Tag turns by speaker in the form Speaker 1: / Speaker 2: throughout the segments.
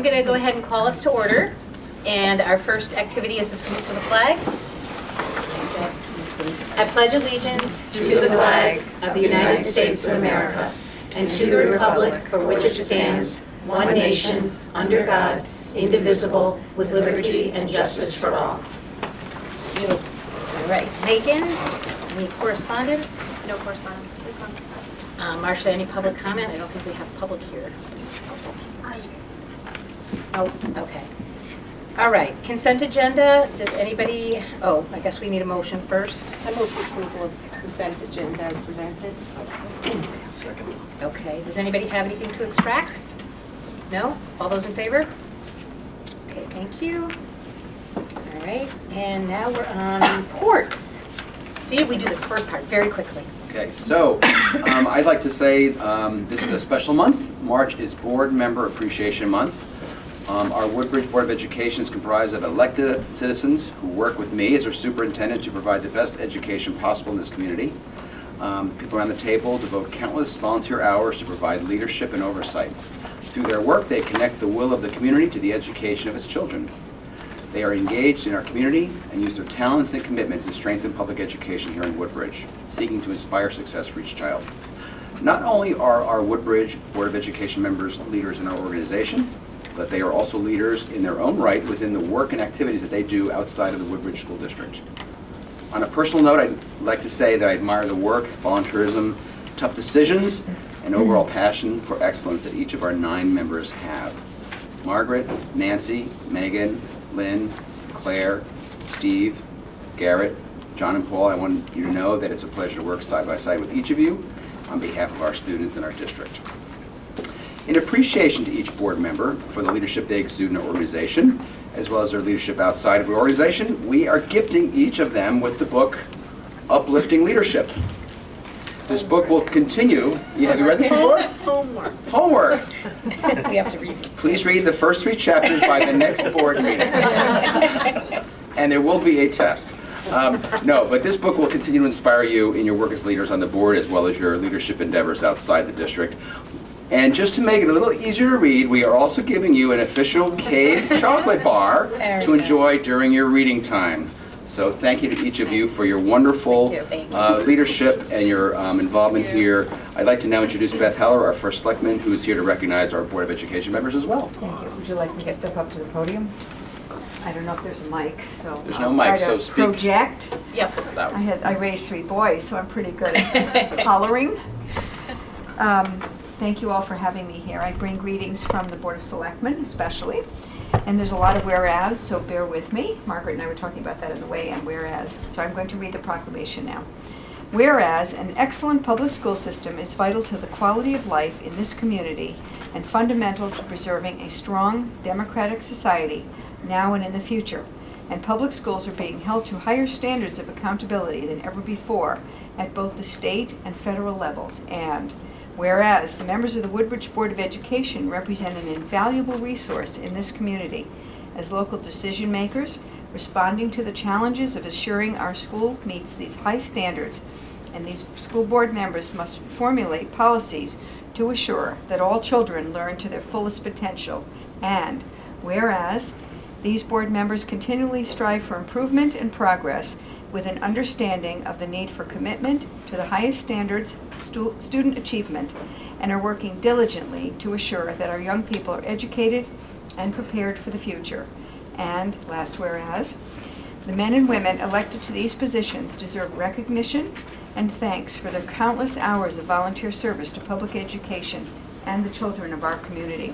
Speaker 1: going to go ahead and call us to order. And our first activity is a salute to the flag. I pledge allegiance to the flag of the United States of America and to the republic for which it stands, one nation, under God, indivisible, with liberty and justice for all. All right, Megan, any correspondence?
Speaker 2: No correspondence this month.
Speaker 1: Marcia, any public comment? I don't think we have public here. Oh, okay. All right, consent agenda, does anybody, I guess we need a motion first.
Speaker 3: I move for approval of consent agenda as presented.
Speaker 4: Second.
Speaker 1: Okay, does anybody have anything to extract? No? All those in favor? Okay, thank you. All right, and now we're on reports. See, we do the first part very quickly.
Speaker 4: Okay, so I'd like to say this is a special month. March is Board Member Appreciation Month. Our Woodbridge Board of Education is comprised of elected citizens who work with me as their superintendent to provide the best education possible in this community. People around the table devote countless volunteer hours to provide leadership and oversight. Through their work, they connect the will of the community to the education of its children. They are engaged in our community and use their talents and commitment to strengthen public education here in Woodbridge, seeking to inspire success for each child. Not only are our Woodbridge Board of Education members leaders in our organization, but they are also leaders in their own right within the work and activities that they do outside of the Woodbridge School District. On a personal note, I'd like to say that I admire the work, volunteerism, tough decisions, and overall passion for excellence that each of our 9 members have. Margaret, Nancy, Megan, Lynn, Claire, Steve, Garrett, John and Paul, I want you to know that it's a pleasure to work side by side with each of you on behalf of our students in our district. In appreciation to each board member for the leadership they exude in our organization, as well as their leadership outside of the organization, we are gifting each of them with the book, Uplifting Leadership. This book will continue. Have you read this before?
Speaker 3: Homework.
Speaker 4: Homework.
Speaker 1: We have to read it.
Speaker 4: Please read the first 3 chapters by the next board meeting. And there will be a test. No, but this book will continue to inspire you in your work as leaders on the board, as well as your leadership endeavors outside the district. And just to make it a little easier to read, we are also giving you an official Cade chocolate bar to enjoy during your reading time. So thank you to each of you for your wonderful leadership and your involvement here. I'd like to now introduce Beth Heller, our first selectman, who is here to recognize our Board of Education members as well.
Speaker 5: Thank you. Would you like me to step up to the podium? I don't know if there's a mic, so
Speaker 4: There's
Speaker 5: I'll
Speaker 4: no mic,
Speaker 5: try
Speaker 4: so
Speaker 5: to
Speaker 4: speak.
Speaker 5: project.
Speaker 1: Yep.
Speaker 5: I raised 3 boys, so I'm pretty good at hollering. Thank you all for having me here. I bring greetings from the Board of Selectmen especially, and there's a lot of whereas, so bear with me. Margaret and I were talking about that in the way and whereas, so I'm going to read the proclamation now. Whereas an excellent public school system is vital to the quality of life in this community and fundamental to preserving a strong democratic society now and in the future, and public schools are being held to higher standards of accountability than ever before at both the state and federal levels, and whereas the members of the Woodbridge Board of Education represent an invaluable resource in this community as local decision makers, responding to the challenges of assuring our school meets these high standards, and these school board members must formulate policies to assure that all children learn to their fullest potential, and whereas these board members continually strive for improvement and progress with an understanding of the need for commitment to the highest standards of student achievement, and are working diligently to assure that our young people are educated and prepared for the future. And last whereas, the men and women elected to these positions deserve recognition and thanks for their countless hours of volunteer service to public education and the children of our community.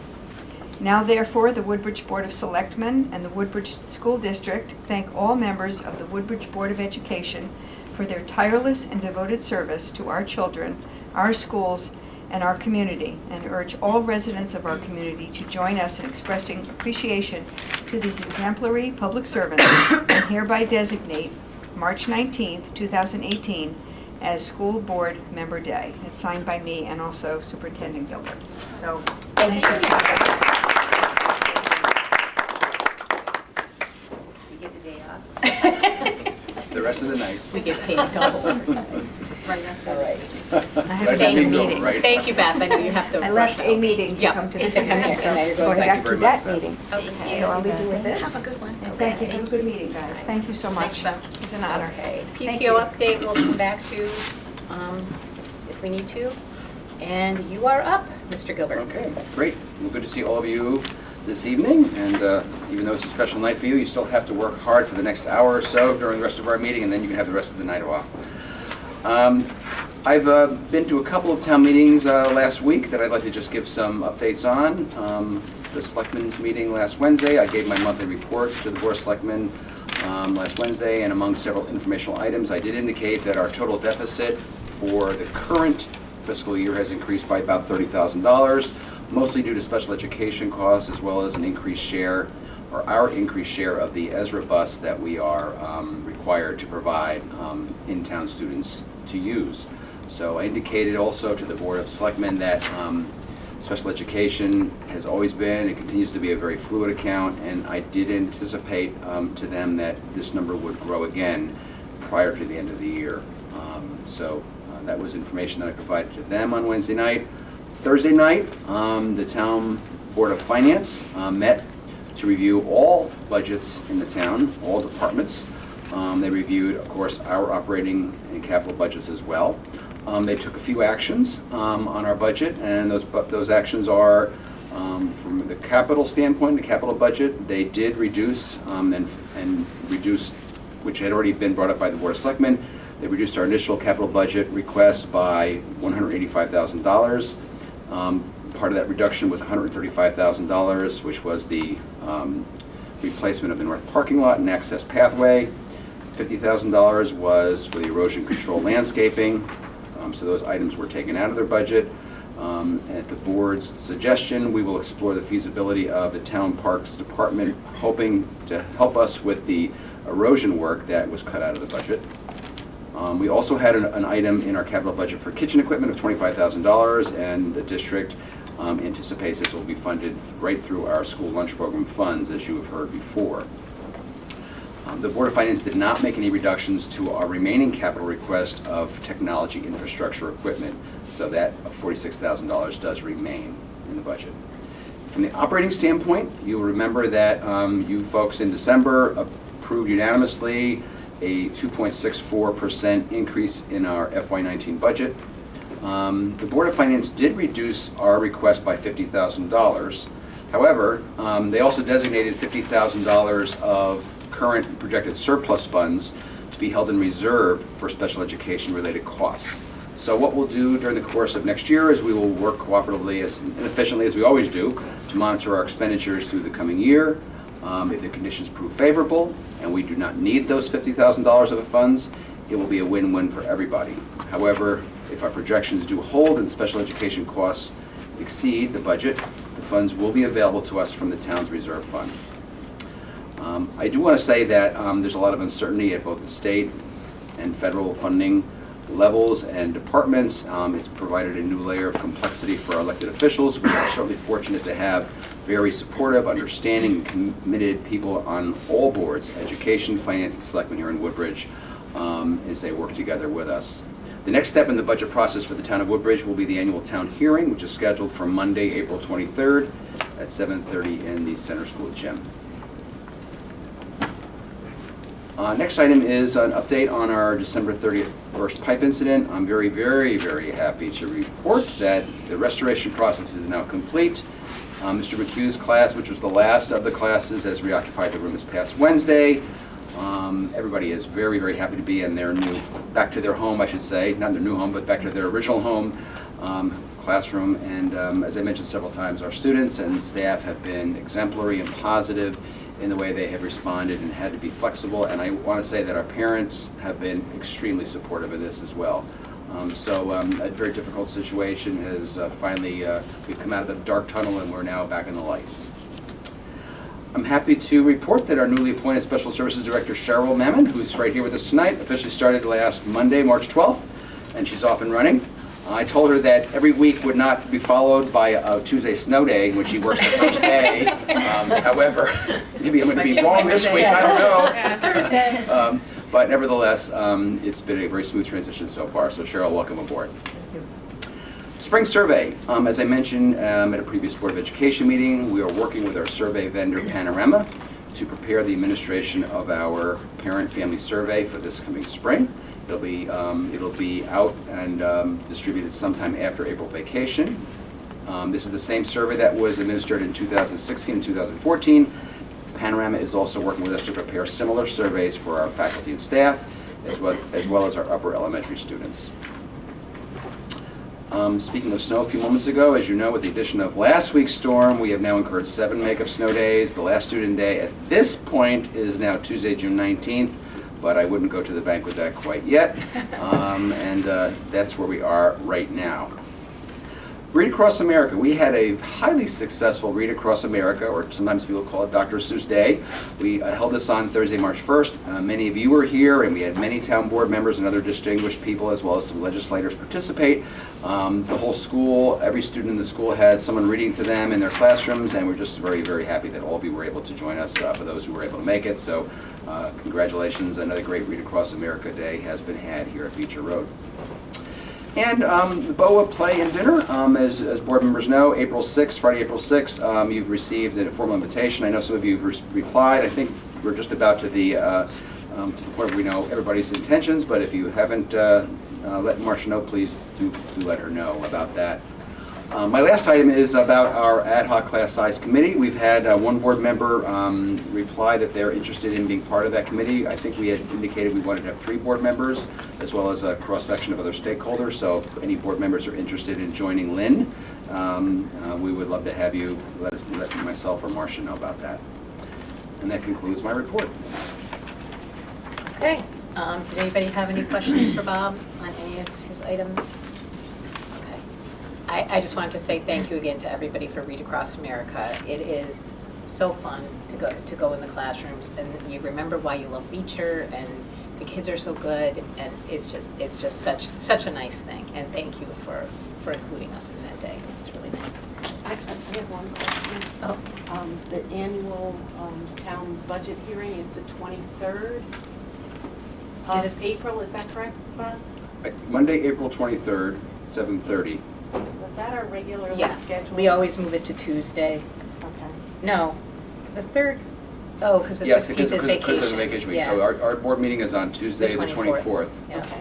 Speaker 5: Now therefore, the Woodbridge Board of Selectmen and the Woodbridge School District thank all members of the Woodbridge Board of Education for their tireless and devoted service to our children, our schools, and our community, and urge all residents of our community to join us in expressing appreciation to these exemplary public servants, and hereby designate March 19th, 2018 as School Board Member Day. It's signed by me and also Superintendent Gilbert. So, thank you.
Speaker 1: We get the day off.
Speaker 4: The rest of the night.
Speaker 1: We get paid double.
Speaker 3: Right after.
Speaker 1: All right.
Speaker 5: I have
Speaker 4: Right,
Speaker 5: been in a
Speaker 4: bingo,
Speaker 5: meeting.
Speaker 4: right?
Speaker 1: Thank you, Beth. I know you have to
Speaker 5: I
Speaker 1: rush
Speaker 5: left a
Speaker 1: out.
Speaker 5: meeting to
Speaker 1: Yeah.
Speaker 5: come to this
Speaker 1: And
Speaker 5: meeting,
Speaker 1: now
Speaker 5: so
Speaker 1: you're going
Speaker 5: going
Speaker 4: Thank you
Speaker 5: back to
Speaker 4: very
Speaker 5: that
Speaker 4: much,
Speaker 5: meeting.
Speaker 1: Okay.
Speaker 5: So I'll leave you with this.
Speaker 2: Have a good one.
Speaker 5: And thank you for a good meeting, guys. Thank you so much.
Speaker 2: Thanks, Beth.
Speaker 5: It was an honor.
Speaker 1: Okay,
Speaker 5: Thank
Speaker 1: PTO
Speaker 5: you.
Speaker 1: update we'll come back to if we need to. And you are up, Mr. Gilbert.
Speaker 4: Okay, great. Well, good to see all of you this evening, and even though it's a special night for you, you still have to work hard for the next hour or so during the rest of our meeting, and then you can have the rest of the night off. I've been to a couple of town meetings last week that I'd like to just give some updates on. The Selectmen's meeting last Wednesday, I gave my monthly report to the Board of Selectmen last Wednesday, and among several informational items, I did indicate that our total deficit for the current fiscal year has increased by about $30,000, mostly due to special education costs as well as an increased share, or our increased share of the Ezra bus that we are required to provide in-town students to use. So I indicated also to the Board of Selectmen that special education has always been and continues to be a very fluid account, and I did anticipate to them that this number would grow again prior to the end of the year. So that was information that I provided to them on Wednesday night. Thursday night, the Town Board of Finance met to review all budgets in the town, all departments. They reviewed, of course, our operating and capital budgets as well. They took a few actions on our budget, and those actions are, from the capital standpoint, the capital budget, they did reduce and reduce, which had already been brought up by the Board of Selectmen. They reduced our initial capital budget request by $185,000. Part of that reduction was $135,000, which was the replacement of the north parking lot and access pathway. $50,000 was for the erosion control landscaping. So those items were taken out of their budget. At the board's suggestion, we will explore the feasibility of the town parks department, hoping to help us with the erosion work that was cut out of the budget. We also had an item in our capital budget for kitchen equipment of $25,000, and the district anticipates this will be funded right through our school lunch program funds, as you have heard before. The Board of Finance did not make any reductions to our remaining capital request of technology infrastructure equipment, so that $46,000 does remain in the budget. From the operating standpoint, you'll remember that you folks in December approved unanimously a 2.64% increase in our FY19 budget. The Board of Finance did reduce our request by $50,000. However, they also designated $50,000 of current projected surplus funds to be held in reserve for special education related costs. So what we'll do during the course of next year is we will work cooperatively and efficiently as we always do to monitor our expenditures through the coming year. If the conditions prove favorable and we do not need those $50,000 of the funds, it will be a win-win for everybody. However, if our projections do hold and special education costs exceed the budget, the funds will be available to us from the town's reserve fund. I do want to say that there's a lot of uncertainty at both the state and federal funding levels and departments. It's provided a new layer of complexity for our elected officials. We are certainly fortunate to have very supportive, understanding, and committed people on all boards, education, finance, and selectmen here in Woodbridge, as they work together with us. The next step in the budget process for the town of Woodbridge will be the annual town hearing, which is scheduled for Monday, April 23rd at 7:30 in the Center School Gym. Next item is an update on our December 30th burst pipe incident. I'm very, very, very happy to report that the restoration process is now complete. Mr. McHugh's class, which was the last of the classes, has reoccupied the room this past Wednesday. Everybody is very, very happy to be in their back to their home, I should say, not their new home, but back to their original home classroom. And as I mentioned several times, our students and staff have been exemplary and positive in the way they have responded and had to be flexible. And I want to say that our parents have been extremely supportive of this as well. A very difficult situation has finally, we've come out of the dark tunnel and we're now back in the light. I'm happy to report that our newly appointed Special Services Director, Cheryl Mammon, who's right here with us tonight, officially started last Monday, March 12th, and she's off and running. I told her that every week would not be followed by a Tuesday snow day in which she works the first day. However, maybe I'm going to be wrong this week, I don't know. But nevertheless, it's been a very smooth transition so far. So Cheryl, welcome aboard. Spring survey. As I mentioned at a previous Board of Education meeting, we are working with our survey vendor Panorama to prepare the administration of our parent-family survey for this coming spring. It'll be out and distributed sometime after April vacation. This is the same survey that was administered in 2016 and 2014. Panorama is also working with us to prepare similar surveys for our faculty and staff, as well as our upper elementary students. Speaking of snow, a few moments ago, as you know, with the addition of last week's storm, we have now incurred 7 makeup snow days. The last student day at this point is now Tuesday, June 19th, but I wouldn't go to the bank with that quite yet. And that's where we are right now. Read Across America. We had a highly successful Read Across America, or sometimes people call it Dr. Seuss Day. We held this on Thursday, March 1st. Many of you were here, and we had many town board members and other distinguished people, as well as some legislators participate. The whole school, every student in the school had someone reading to them in their classrooms, and we're just very, very happy that all of you were able to join us, for those who were able to make it. So congratulations. Another great Read Across America Day has been had here at Beecher Road. And the BOA Play and Dinner, as board members know, April 6th, Friday, April 6th, you've received a formal invitation. I know some of you have replied. I think we're just about to the point where we know everybody's intentions, but if you haven't let Marcia know, please do let her know about that. My last item is about our ad hoc class size committee. We've had one board member reply that they're interested in being part of that committee. I think we had indicated we wanted to have 3 board members, as well as a cross-section of other stakeholders. So if any board members are interested in joining Lynn, we would love to have you let myself or Marcia know about that. And that concludes my report.
Speaker 1: Okay. Did anybody have any questions for Bob on any of his items? Okay. I just wanted to say thank you again to everybody for Read Across America. It is so fun to go in the classrooms, and you remember why you love Beecher, and the kids are so good, and it's just such a nice thing. And thank you for including us in that day. It's really nice.
Speaker 3: I have one question.
Speaker 1: Oh.
Speaker 3: The annual town budget hearing is the 23rd
Speaker 1: Is
Speaker 3: of April, is that correct, Buzz?
Speaker 4: Monday, April 23rd, 7:30.
Speaker 3: Was that our regularly
Speaker 1: Yeah,
Speaker 3: scheduled?
Speaker 1: we always move it to Tuesday.
Speaker 3: Okay.
Speaker 1: No, the 3rd. Oh, because the 16th
Speaker 4: Yes,
Speaker 1: is
Speaker 4: because
Speaker 1: vacation.
Speaker 4: of the vacation week.
Speaker 1: Yeah.
Speaker 4: So our board meeting is on Tuesday, the 24th.
Speaker 1: Yeah.
Speaker 3: Okay.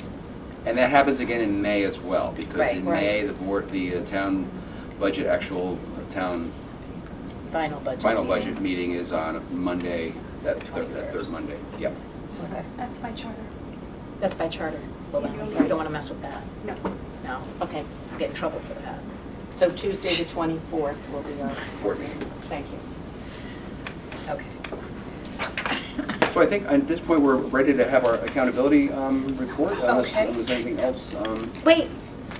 Speaker 4: And that happens again in May as well, because
Speaker 1: Right,
Speaker 4: in
Speaker 1: right.
Speaker 4: May, the town budget, actual town
Speaker 1: Final budget.
Speaker 4: final
Speaker 1: meeting.
Speaker 4: budget meeting is on Monday, that third Monday. Yep.
Speaker 1: Okay.
Speaker 2: That's my charter.
Speaker 1: That's by charter. Well, then, we don't want to mess with that.
Speaker 3: No.
Speaker 1: No,
Speaker 3: Okay,
Speaker 1: we'll get in trouble for that.
Speaker 3: so Tuesday the 24th will be our board meeting. Thank you.
Speaker 1: Okay.
Speaker 4: So I think at this point, we're ready to have our accountability report, unless
Speaker 1: Okay.
Speaker 4: there's anything else.
Speaker 1: Wait,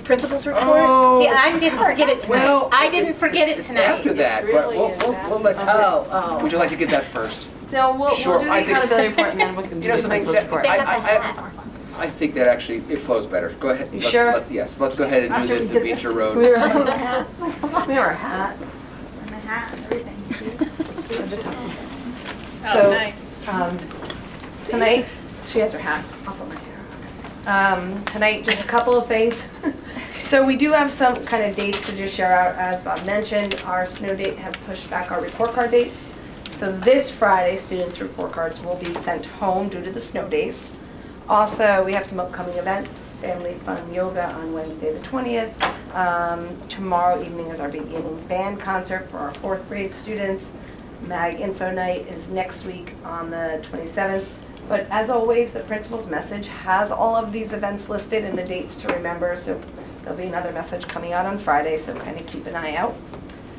Speaker 1: principal's report?
Speaker 4: Oh.
Speaker 1: See, I didn't forget it tonight.
Speaker 4: Well,
Speaker 1: I didn't forget it
Speaker 4: It's
Speaker 1: tonight.
Speaker 4: after that,
Speaker 3: It
Speaker 4: but
Speaker 3: really
Speaker 4: we'll
Speaker 3: is
Speaker 4: let.
Speaker 3: after.
Speaker 1: Oh.
Speaker 4: Would you like to get that first?
Speaker 2: So we'll
Speaker 4: Sure,
Speaker 2: do the
Speaker 4: I think-
Speaker 2: accountability report and then we can do
Speaker 4: You know
Speaker 2: the
Speaker 4: something,
Speaker 2: principal's report.
Speaker 1: They got the hat.
Speaker 4: I think that actually, it flows better. Go ahead.
Speaker 2: You
Speaker 4: Let's-
Speaker 2: sure?
Speaker 4: Let's go ahead and
Speaker 2: After
Speaker 4: do
Speaker 2: we
Speaker 4: the
Speaker 2: did
Speaker 4: Beecher
Speaker 2: this.
Speaker 4: Road.
Speaker 2: We have a hat. We have our hat.
Speaker 6: And the hat and everything.
Speaker 2: So,
Speaker 6: nice.
Speaker 2: Tonight, she has her hat. I'll put my hair. Tonight, just a couple of things. So we do have some kind of dates to just share out. As Bob mentioned, our snow date have pushed back our report card dates. So this Friday, students' report cards will be sent home due to the snow days. Also, we have some upcoming events, Family Fun Yoga on Wednesday the 20th. Tomorrow evening is our beginning band concert for our 4th grade students. Mag Info Night is next week on the 27th. But as always, the principal's message has all of these events listed and the dates to remember. So there'll be another message coming out on Friday, so kind of keep an eye out.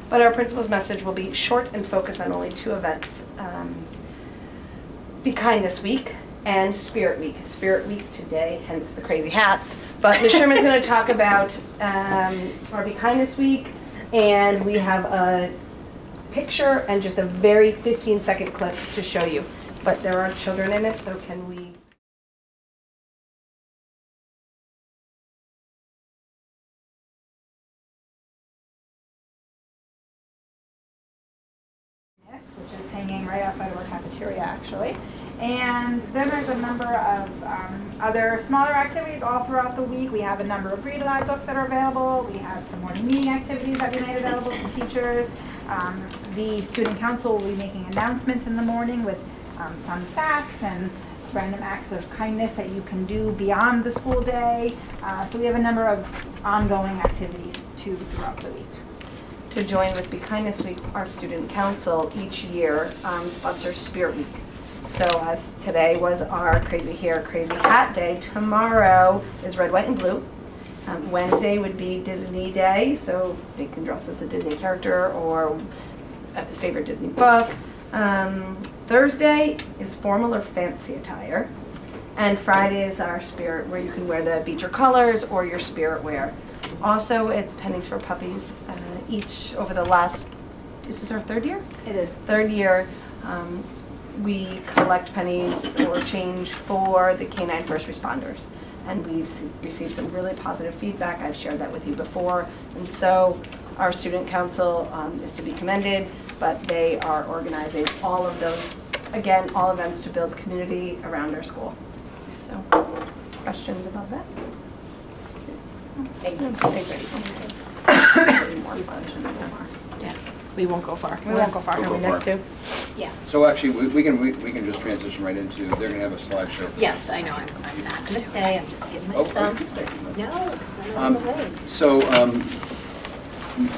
Speaker 2: But our principal's message will be short and focus on only 2 events. Be Kindness Week and Spirit Week. Spirit Week today, hence the crazy hats. But Ms. Sherman's going to talk about our Be Kindness Week, and we have a picture and just a very 15-second clip to show you. But there are children in it, so can we...
Speaker 6: Yes, which is hanging right outside of our cafeteria. cafeteria actually. And then there's a number of other smaller activities all throughout the week. We have a number of read aloud books that are available. We have some morning meeting activities that we made available to teachers. The student council will be making announcements in the morning with fun facts and random acts of kindness that you can do beyond the school day. So we have a number of ongoing activities too throughout the week.
Speaker 2: To join with Be Kindness Week, our student council each year sponsors Spirit Week. So as today was our Crazy Hair, Crazy Hat Day, tomorrow is Red, White, and Blue. Wednesday would be Disney Day, so they can dress as a Disney character or a favorite Disney book. Thursday is formal or fancy attire. And Friday is our Spirit, where you can wear the Beecher colors or your Spirit wear. Also, it's Pennies for Puppies. Each over the last, is this our third year?
Speaker 6: It is.
Speaker 2: Third year, we collect pennies or change for the canine first responders. And we've received some really positive feedback. I've shared that with you before. And so our student council is to be commended, but they are organizing all of those, again, all events to build community around our school. So, questions about that?
Speaker 1: Thank you.
Speaker 2: More fun than so far.
Speaker 1: Yeah.
Speaker 6: We won't go far.
Speaker 1: We won't go far.
Speaker 4: We'll go
Speaker 2: Next
Speaker 4: far.
Speaker 2: to?
Speaker 1: Yeah.
Speaker 4: So actually, we can just transition right into, they're going to have a slideshow. for
Speaker 1: Yes,
Speaker 4: this.
Speaker 1: I know. I'm not going to stay. I'm just getting my
Speaker 4: Oh,
Speaker 1: stuff.
Speaker 4: you can stay.
Speaker 1: No, because I'm on the way.
Speaker 4: So,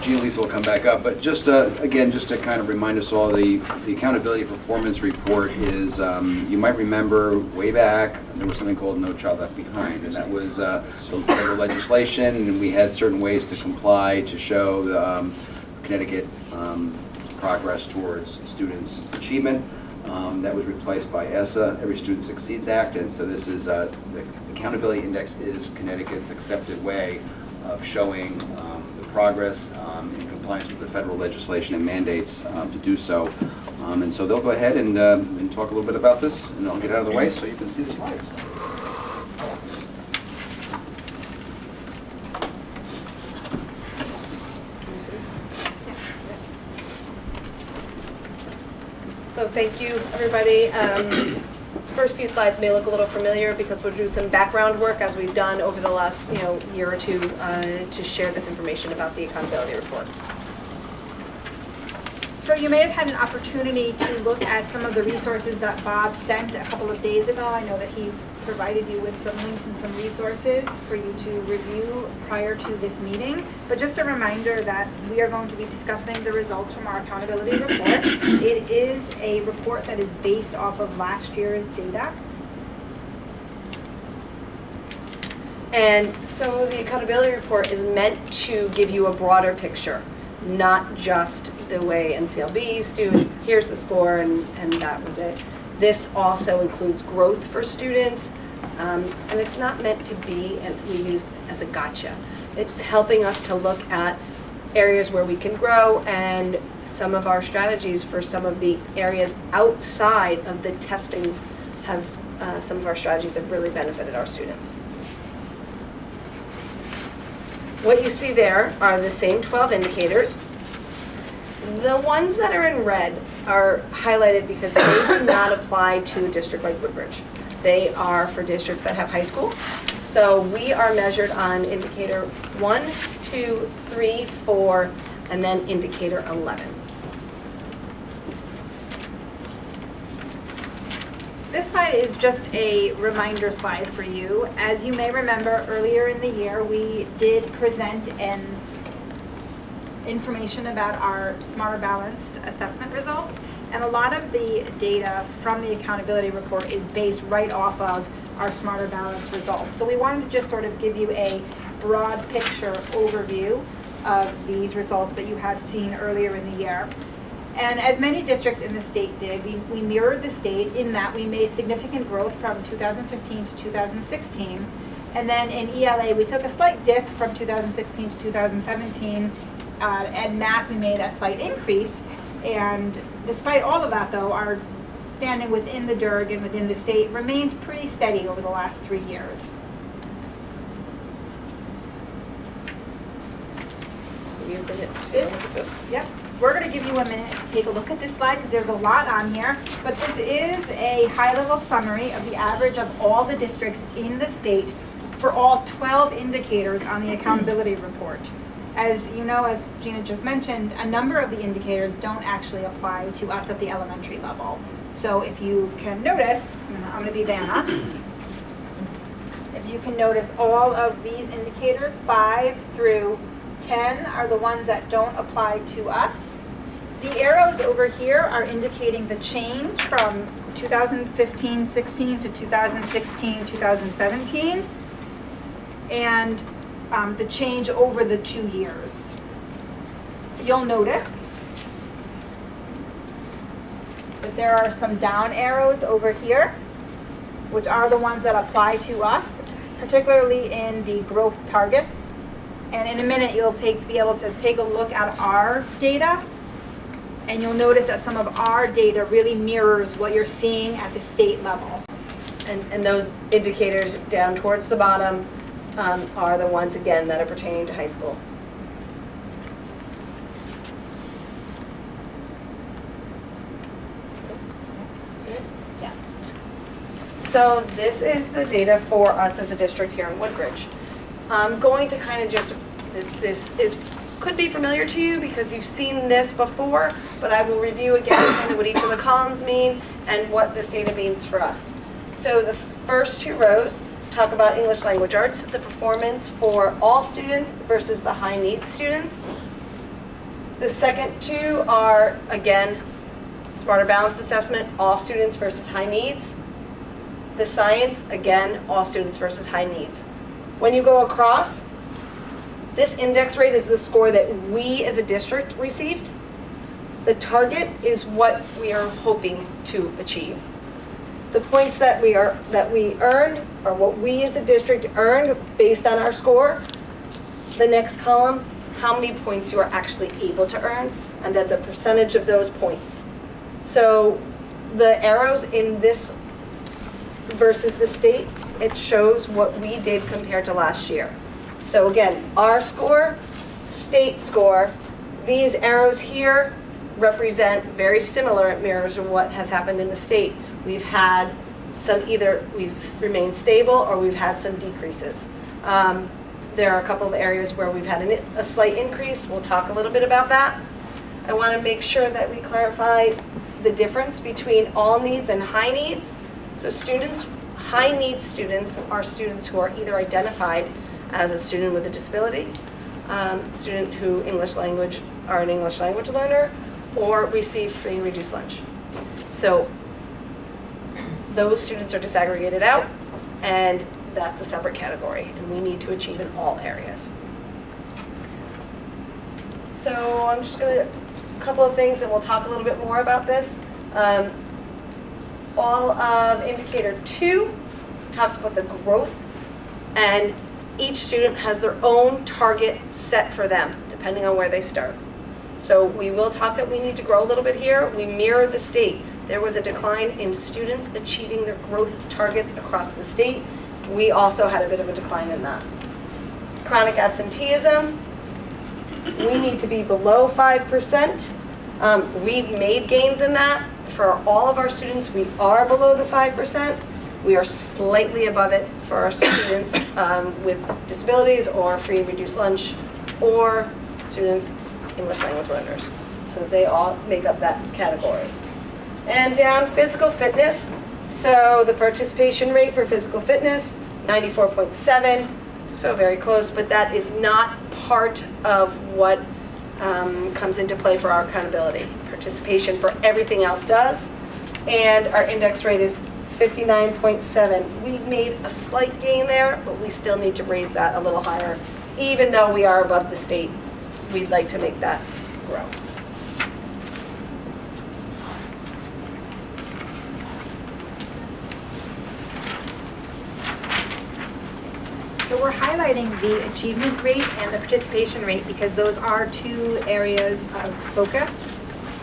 Speaker 4: Jean Lisa will come back up, but just, again, just to kind of remind us all, the accountability performance report is, you might remember way back, there was something called No Child Left Behind, and that was the federal legislation, and we had certain ways to comply to show the Connecticut progress towards students' achievement. That was replaced by ESSA, Every Student Succeeds Act, and so this is, the Accountability Index is Connecticut's accepted way of showing the progress in compliance with the federal legislation and mandates to do so. And so they'll go ahead and talk a little bit about this, and I'll get out of the way so you can see the slides.
Speaker 2: So thank you, everybody. First few slides may look a little familiar because we'll do some background work as we've done over the last year or two to share this information about the accountability report.
Speaker 6: So you may have had an opportunity to look at some of the resources that Bob sent a couple of days ago. I know that he provided you with some links and some resources for you to review prior to this meeting. But just a reminder that we are going to be discussing the results from our accountability report. It is a report that is based off of last year's data.
Speaker 2: And so the accountability report is meant to give you a broader picture, not just the way NCLB used to, here's the score and that was it. This also includes growth for students, and it's not meant to be, and we use as a gotcha. It's helping us to look at areas where we can grow and some of our strategies for some of the areas outside of the testing have, some of our strategies have really benefited our students. What you see there are the same 12 indicators. The ones that are in red are highlighted because they do not apply to a district like Woodbridge. They are for districts that have high school. So we are measured on indicator 1, 2, 3, 4, and then indicator 11.
Speaker 6: This slide is just a reminder slide for you. As you may remember, earlier in the year, we did present an information about our Smarter Balanced assessment results. And a lot of the data from the accountability report is based right off of our Smarter Balanced results. So we wanted to just sort of give you a broad picture overview of these results that you have seen earlier in the year. And as many districts in the state did, we mirrored the state in that we made significant growth from 2015 to 2016. And then in ELA, we took a slight dip from 2016 to 2017. And math, we made a slight increase. And despite all of that, though, our standing within the DIRG and within the state remained pretty steady over the last 3 years.
Speaker 2: You're going to
Speaker 6: This, yep, we're going to give you a minute to take a look at this slide because there's a lot on here, but this is a high-level summary of the average of all the districts in the state for all 12 indicators on the accountability report. As you know, as Gina just mentioned, a number of the indicators don't actually apply to us at the elementary level. So if you can notice, I'm going to be Vanna. If you can notice, all of these indicators, 5 through 10, are the ones that don't apply to us. The arrows over here are indicating the change from 2015-16 to 2016-2017, and the change over the 2 years. You'll notice that there are some down arrows over here, which are the ones that apply to us, particularly in the growth targets. And in a minute, you'll be able to take a look at our data, and you'll notice that some of our data really mirrors what you're seeing at the state level.
Speaker 2: And those indicators down towards the bottom are the ones, again, that are pertaining to high school.
Speaker 6: Yeah.
Speaker 2: So this is the data for us as a district here in Woodbridge. I'm going to kind of just, could be familiar to you because you've seen this before, but I will review again kind of what each of the columns mean and what this data means for us. So the first 2 rows talk about English language arts, the performance for all students versus the high needs students. The second 2 are, again, Smarter Balanced Assessment, all students versus high needs. The science, again, all students versus high needs. When you go across, this index rate is the score that we as a district received. The target is what we are hoping to achieve. The points that we earned are what we as a district earned based on our score. The next column, how many points you are actually able to earn, and then the percentage of those points. So the arrows in this versus the state, it shows what we did compared to last year. So again, our score, state score, these arrows here represent very similar, it mirrors what has happened in the state. We've had some, either we've remained stable or we've had some decreases. There are a couple of areas where we've had a slight increase. We'll talk a little bit about that. I want to make sure that we clarify the difference between all needs and high needs. So students, high needs students are students who are either identified as a student with a disability, student who are an English language learner, or receive free and reduced lunch. So those students are disaggregated out, and that's a separate category, and we need to achieve in all areas. So I'm just going to, a couple of things, and we'll talk a little bit more about this. All of indicator 2 talks about the growth, and each student has their own target set for them, depending on where they start. So we will talk that we need to grow a little bit here. We mirror the state. There was a decline in students achieving their growth targets across the state. We also had a bit of a decline in that. Chronic absenteeism, we need to be below 5%. We've made gains in that. For all of our students, we are below the 5%. We are slightly above it for our students with disabilities or free and reduced lunch, or students, English language learners. So they all make up that category. And down, physical fitness. So the participation rate for physical fitness, 94.7, so very close, but that is not part of what comes into play for our accountability. Participation for everything else does, and our index rate is 59.7. We've made a slight gain there, but we still need to raise that a little higher. Even though we are above the state, we'd like to make that grow.
Speaker 6: So we're highlighting the achievement rate and the participation rate because those are 2 areas of focus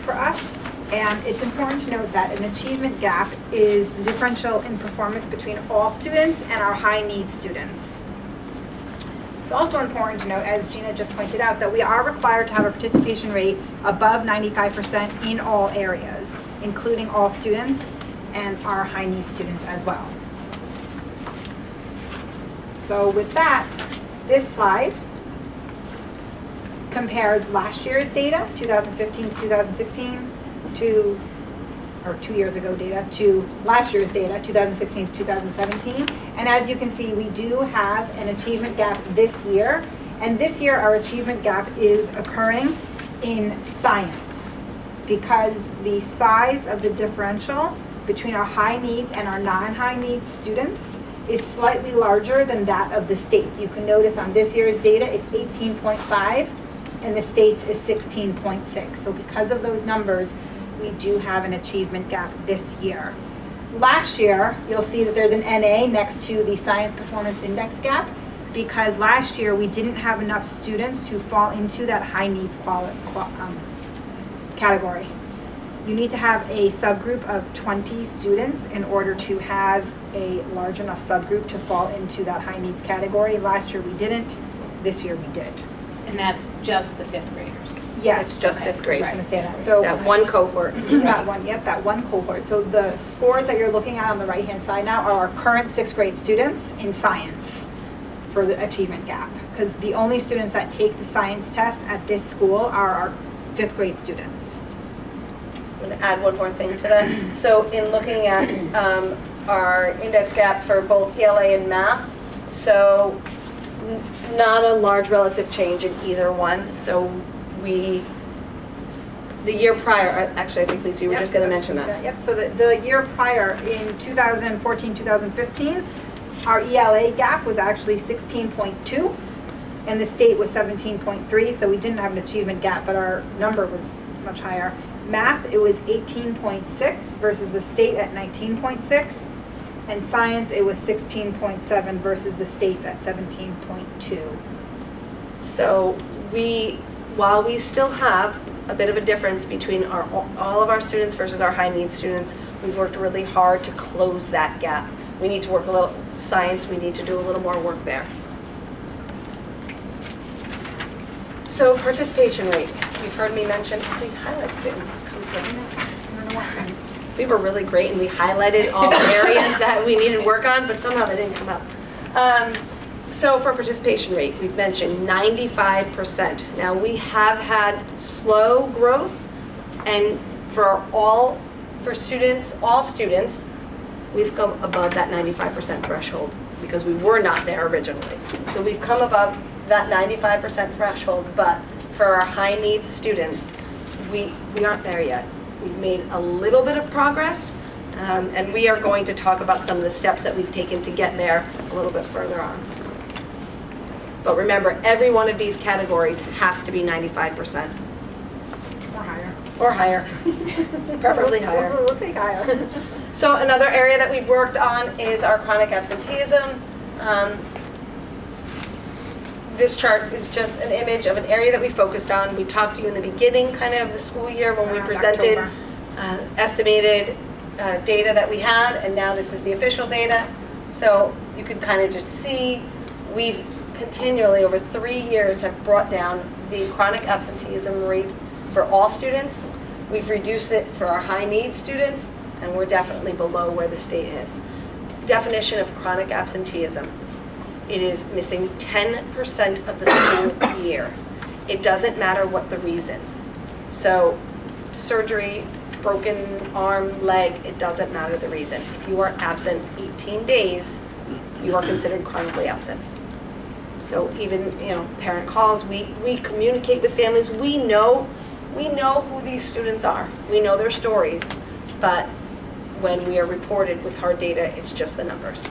Speaker 6: for us. And it's important to note that an achievement gap is the differential in performance between all students and our high needs students. It's also important to note, as Gina just pointed out, that we are required to have a participation rate above 95% in all areas, including all students and our high needs students as well. So with that, this slide compares last year's data, 2015 to 2016, or 2 years ago data, to last year's data, 2016 to 2017. And as you can see, we do have an achievement gap this year. And this year, our achievement gap is occurring in science because the size of the differential between our high needs and our non-high needs students is slightly larger than that of the states. You can notice on this year's data, it's 18.5, and the states is 16.6. So because of those numbers, we do have an achievement gap this year. Last year, you'll see that there's an NA next to the Science Performance Index gap because last year we didn't have enough students to fall into that high needs category. You need to have a subgroup of 20 students in order to have a large enough subgroup to fall into that high needs category. Last year we didn't, this year we did.
Speaker 1: And that's just the fifth graders.
Speaker 6: Yes.
Speaker 2: It's just
Speaker 6: okay.
Speaker 2: fifth grade.
Speaker 6: I was gonna say that. So
Speaker 2: That one cohort.
Speaker 6: that one, yep, that one cohort. So the scores that you're looking at on the right-hand side now are our current sixth grade students in science for the achievement gap. Because the only students that take the science test at this school are our fifth grade students.
Speaker 2: I'm going to add one more thing to that. So in looking at our index gap for both ELA and math, so not a large relative change in either one. So the year prior, actually I think Lisa, you were just going to mention that.
Speaker 6: Yep, so the year prior in 2014, 2015, our ELA gap was actually 16.2 and the state was 17.3, so we didn't have an achievement gap, but our number was much higher. Math, it was 18.6 versus the state at 19.6. And science, it was 16.7 versus the states at 17.2.
Speaker 2: So while we still have a bit of a difference between all of our students versus our high needs students, we've worked really hard to close that gap. We need to work a little, science, we need to do a little more work there. So participation rate, you've heard me mention, the highlights didn't come through.
Speaker 6: I don't know what.
Speaker 2: We were really great and we highlighted all the areas that we needed work on, but somehow they didn't come up. So for participation rate, we've mentioned 95%. Now we have had slow growth, and all students, we've come above that 95% threshold because we were not there originally. So we've come above that 95% threshold, but for our high needs students, we aren't there yet. We've made a little bit of progress, and we are going to talk about some of the steps that we've taken to get there a little bit further on. But remember, every one of these categories has to be 95%.
Speaker 6: Or higher.
Speaker 2: Or higher, preferably higher.
Speaker 6: We'll take higher.
Speaker 2: So another area that we've worked on is our chronic absenteeism. This chart is just an image of an area that we focused on. We talked to you in the beginning kind of the school year when we
Speaker 6: Around
Speaker 2: presented
Speaker 6: October.
Speaker 2: Estimated data that we had, and now this is the official data. So you can kind of just see we've continually over 3 years have brought down the chronic absenteeism rate for all students. We've reduced it for our high needs students, and we're definitely below where the state is. Definition of chronic absenteeism. It is missing 10% of the school year. It doesn't matter what the reason. So surgery, broken arm, leg, it doesn't matter the reason. If you are absent 18 days, you are considered chronically absent. So even, parent calls, we communicate with families. We know who these students are. We know their stories, but when we are reported with hard data, it's just the numbers.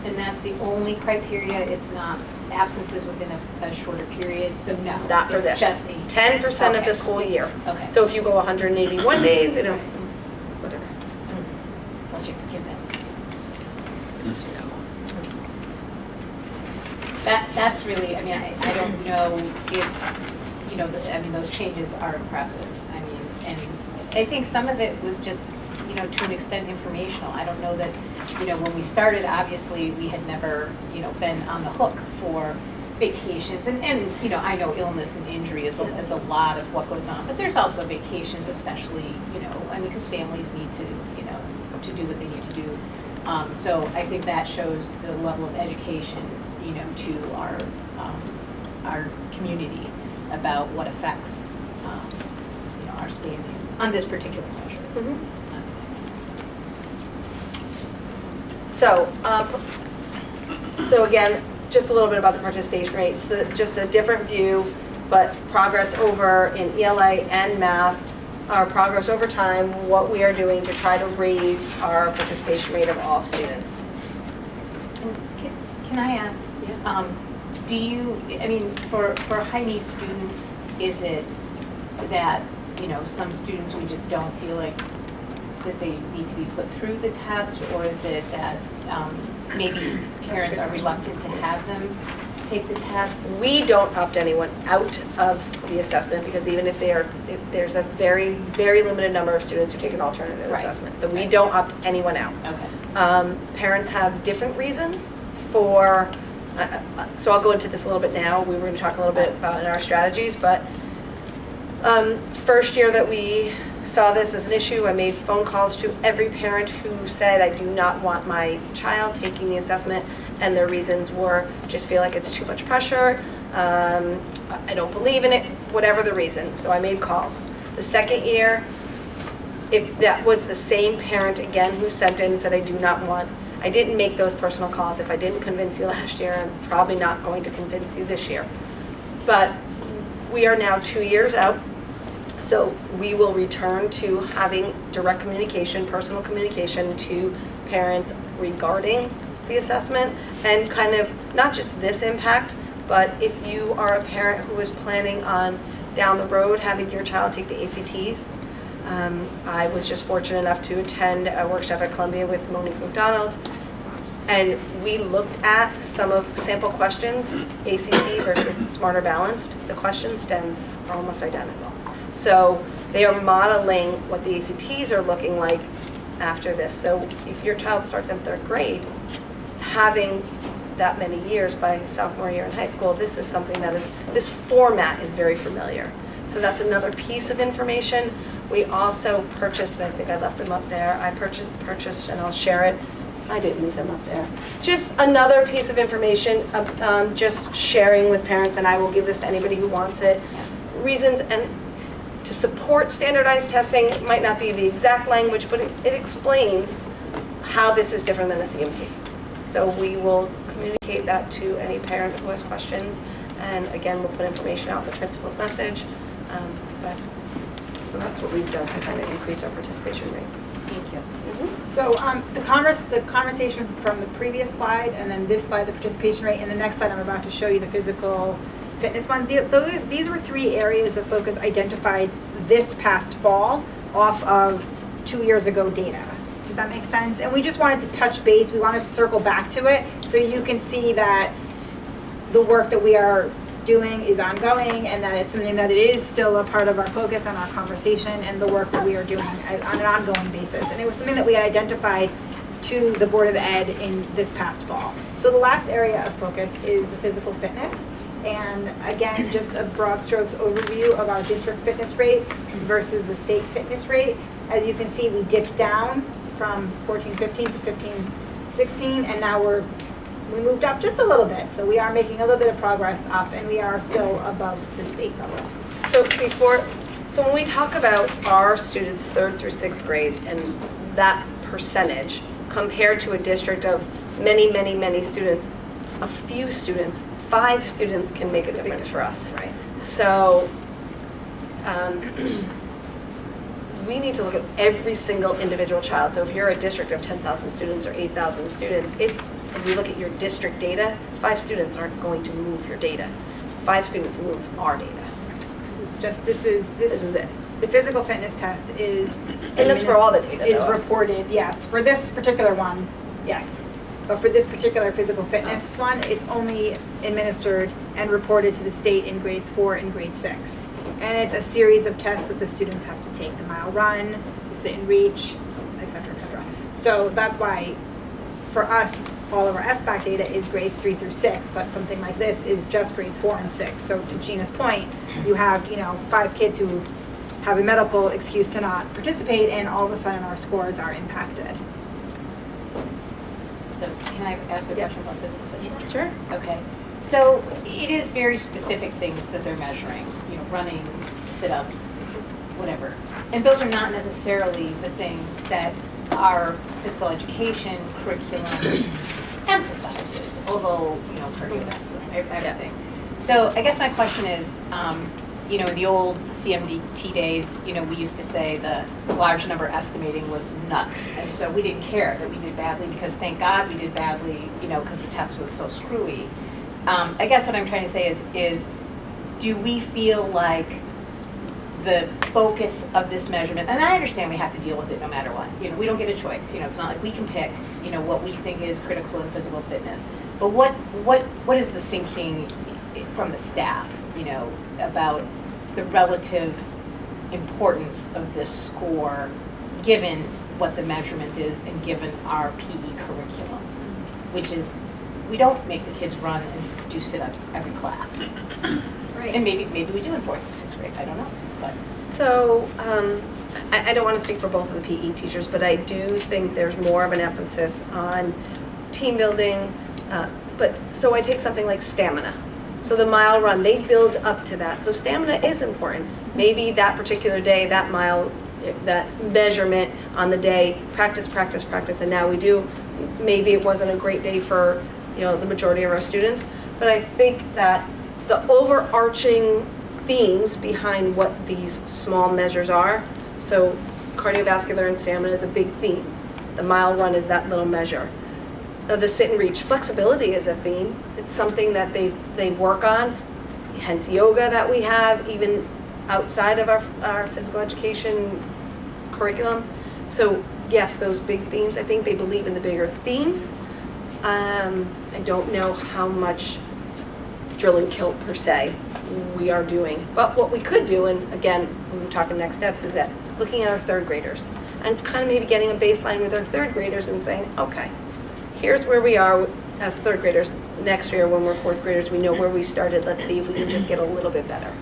Speaker 1: And that's the only criteria, it's not absences within a shorter period, so no.
Speaker 2: Not for
Speaker 1: it's
Speaker 2: this.
Speaker 1: just
Speaker 2: 10% of
Speaker 1: Okay.
Speaker 2: the school year.
Speaker 1: Okay.
Speaker 2: So if you go 181 days, whatever.
Speaker 1: Unless you forgive them.
Speaker 2: Snow.
Speaker 1: That's really, I don't know if, those changes are impressive. And I think some of it was just, to an extent informational. I don't know that, when we started, obviously, we had never, been on the hook for vacations, and you know, I know illness and injury is a lot of what goes on, but there's also vacations, especially, you know, I mean, because families need to, you know, to do what they need to do. So I think that shows the level of education, you know, to our community about what affects, you know, our standing on this particular measure. Not saying this.
Speaker 2: So again, just a little bit about the participation rates, just a different view, but progress over in ELA and math, our progress over time, what we are doing to try to raise our participation rate of all students.
Speaker 1: And can I ask, do you, I mean, for high need students, is it that, you know, some students we just don't feel like that they need to be put through the test, or is it that maybe parents are reluctant to have them take the test?
Speaker 2: We don't opt anyone out of the assessment because even if there's a very, very limited number of students who take an alternative
Speaker 1: Right.
Speaker 2: assessment. So we don't opt anyone out.
Speaker 1: Okay.
Speaker 2: Parents have different reasons for, so I'll go into this a little bit now. We were going to talk a little bit about in our strategies, but first year that we saw this as an issue, I made phone calls to every parent who said, I do not want my child taking the assessment, and their reasons were, just feel like it's too much pressure, I don't believe in it, whatever the reason. So I made calls. The second year, if that was the same parent again who sent in and said, I do not want, I didn't make those personal calls. If I didn't convince you last year, I'm probably not going to convince you this year. But we are now 2 years out. So we will return to having direct communication, personal communication to parents regarding the assessment and kind of not just this impact, but if you are a parent who is planning on down the road having your child take the ACTs. I was just fortunate enough to attend a workshop at Columbia with Monique McDonald, and we looked at some of sample questions, ACT versus Smarter Balanced. The question stems are almost identical. So they are modeling what the ACTs are looking like after this. So if your child starts in 3rd grade, having that many years by sophomore year in high school, this is something that is, this format is very familiar. So that's another piece of information. We also purchased, and I think I left them up there, I purchased, and I'll share it. I didn't leave them up there. Just another piece of information, just sharing with parents, and I will give this to anybody who wants it. Reasons and to support standardized testing might not be the exact language, but it explains how this is different than a CMT. So we will communicate that to any parent who has questions. And again, we'll put information out in the principal's message. So that's what we've done to kind of increase our participation rate.
Speaker 1: Thank you.
Speaker 6: So the conversation from the previous slide, and then this slide, the participation rate, and the next slide I'm about to show you, the physical fitness one. These were 3 areas of focus identified this past fall off of 2 years ago data. Does that make sense? And we just wanted to touch base. We wanted to circle back to it so you can see that the work that we are doing is ongoing and that it's something that it is still a part of our focus and our conversation and the work that we are doing on an ongoing basis. And it was something that we had identified to the Board of Ed in this past fall. So the last area of focus is the physical fitness. And again, just a broad strokes overview of our district fitness rate versus the state fitness rate. As you can see, we dipped down from 14-15 to 15-16, and now we moved up just a little bit. So we are making a little bit of progress up, and we are still above the state level.
Speaker 2: So when we talk about our students 3rd through 6th grade and that percentage compared to a district of many, many, many students, a few students, 5 students can make a difference for us.
Speaker 6: Right.
Speaker 2: So we need to look at every single individual child. So if you're a district of 10,000 students or 8,000 students, if you look at your district data, 5 students aren't going to move your data. 5 students move our data.
Speaker 6: It's just, this is
Speaker 2: it.
Speaker 6: The physical fitness test is.
Speaker 2: And that's for all the data,
Speaker 6: Is
Speaker 2: though.
Speaker 6: reported, yes. For this particular one, yes. But for this particular physical fitness one, it's only administered and reported to the state in grades 4 and grade 6. And it's a series of tests that the students have to take, the mile run, the sit and reach, et cetera, et cetera. So that's why, for us, all of our SBAC data is grades 3 through 6, but something like this is just grades 4 and 6. So to Gina's point, you have, 5 kids who have a medical excuse to not participate, and all of a sudden our scores are impacted.
Speaker 1: So can I ask a question about physical fitness?
Speaker 2: Sure.
Speaker 1: Okay. So it is very specific things that they're measuring, running, sit-ups, whatever. And those are not necessarily the things that our physical education curriculum emphasizes, although, cardiovascular, everything. So I guess my question is, in the old CMDT days, we used to say the large number estimating was nuts. And so we didn't care that we did badly because thank God we did badly, because the test was so screwy. I guess what I'm trying to say is do we feel like the focus of this measurement, and I understand we have to deal with it no matter what. We don't get a choice. It's not like we can pick, what we think is critical in physical fitness. But what is the thinking from the staff, about the relative importance of this score, given what the measurement is and given our PE curriculum, which is we don't make the kids run and do sit-ups every class.
Speaker 6: Right.
Speaker 1: And maybe we do in 4th and 6th grade, I don't know. But.
Speaker 2: So, I don't want to speak for both of the PE teachers, but I do think there's more of an emphasis on team building. So I take something like stamina. So the mile run, they build up to that. So stamina is important. Maybe that particular day, that mile, that measurement on the day, practice, and now we do. Maybe it wasn't a great day for, the majority of our students, but I think that the overarching themes behind what these small measures are, so cardiovascular and stamina is a big theme. The mile run is that little measure. The sit and reach, flexibility is a theme. It's something that they work on, hence yoga that we have even outside of our physical education curriculum. So yes, those big themes, I think they believe in the bigger themes. I don't know how much drill and kill per se we are doing. But what we could do, and again, we were talking next steps, is that looking at our 3rd graders and kind of maybe getting a baseline with our 3rd graders and saying, okay, here's where we are as 3rd graders. Next year when we're 4th graders, we know where we started. Let's see if we can just get a little bit better.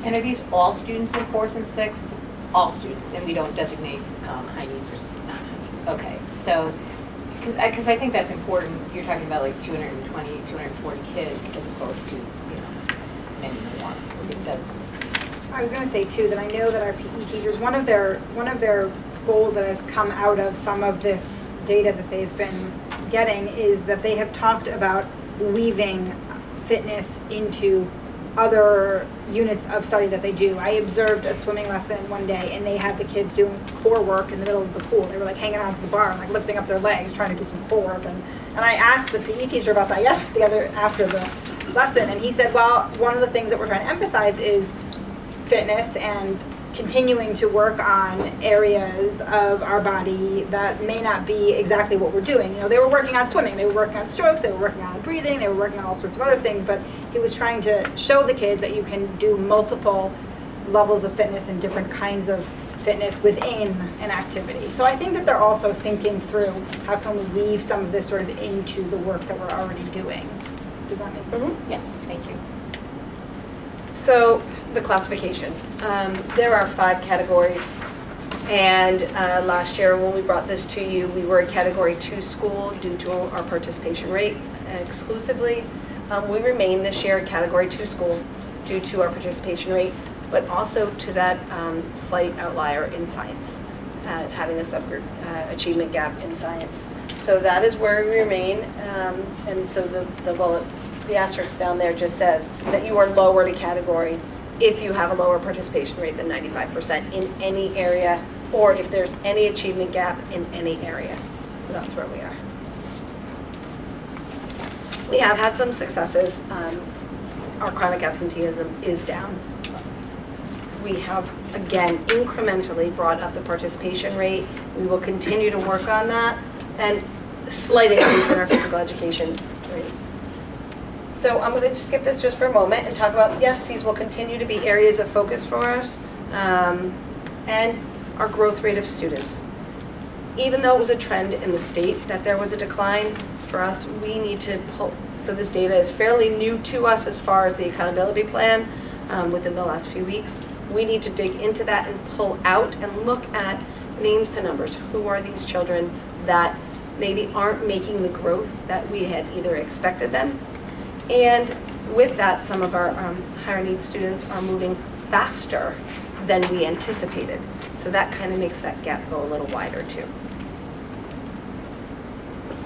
Speaker 1: And are these all students in 4th and 6th? All students, and we don't designate high needs versus not high needs. Okay, so, because I think that's important. You're talking about like 220, 240 kids as opposed to, many more. It does.
Speaker 6: I was going to say too that I know that our PE teachers, one of their goals that has come out of some of this data that they've been getting is that they have talked about weaving fitness into other units of study that they do. I observed a swimming lesson one day and they had the kids doing core work in the middle of the pool. They were like hanging onto the bar and like lifting up their legs trying to do some core work, and I asked the PE teacher about that after the lesson, and he said, well, one of the things that we're trying to emphasize is fitness and continuing to work on areas of our body that may not be exactly what we're doing. They were working on swimming, they were working on strokes, they were working on breathing, they were working on all sorts of other things, but he was trying to show the kids that you can do multiple levels of fitness and different kinds of fitness within an activity. So I think that they're also thinking through how can we weave some of this sort of into the work that we're already doing. Does that make sense?
Speaker 2: Mm-hmm.
Speaker 1: Yes, thank you.
Speaker 2: So the classification, there are 5 categories, and last year when we brought this to you, we were a Category 2 school due to our participation rate exclusively. We remain this year a Category 2 school due to our participation rate, but also to that slight outlier in science, having a subgroup achievement gap in science. So that is where we remain, and so the asterisk down there just says that you are lower to category if you have a lower participation rate than 95% in any area, or if there's any achievement gap in any area. So that's where we are. We have had some successes. Our chronic absenteeism is down. We have, again, incrementally brought up the participation rate. We will continue to work on that, and slight increase in our physical education rate. So I'm going to just skip this just for a moment and talk about, yes, these will continue to be areas of focus for us, and our growth rate of students. even though it was a trend in the state that there was a decline, for us, we need to pull, so this data is fairly new to us as far as the accountability plan within the last few weeks. We need to dig into that and pull out and look at names to numbers. Who are these children that maybe aren't making the growth that we had either expected them? And with that, some of our higher needs students are moving faster than we anticipated. So that kind of makes that gap go a little wider too.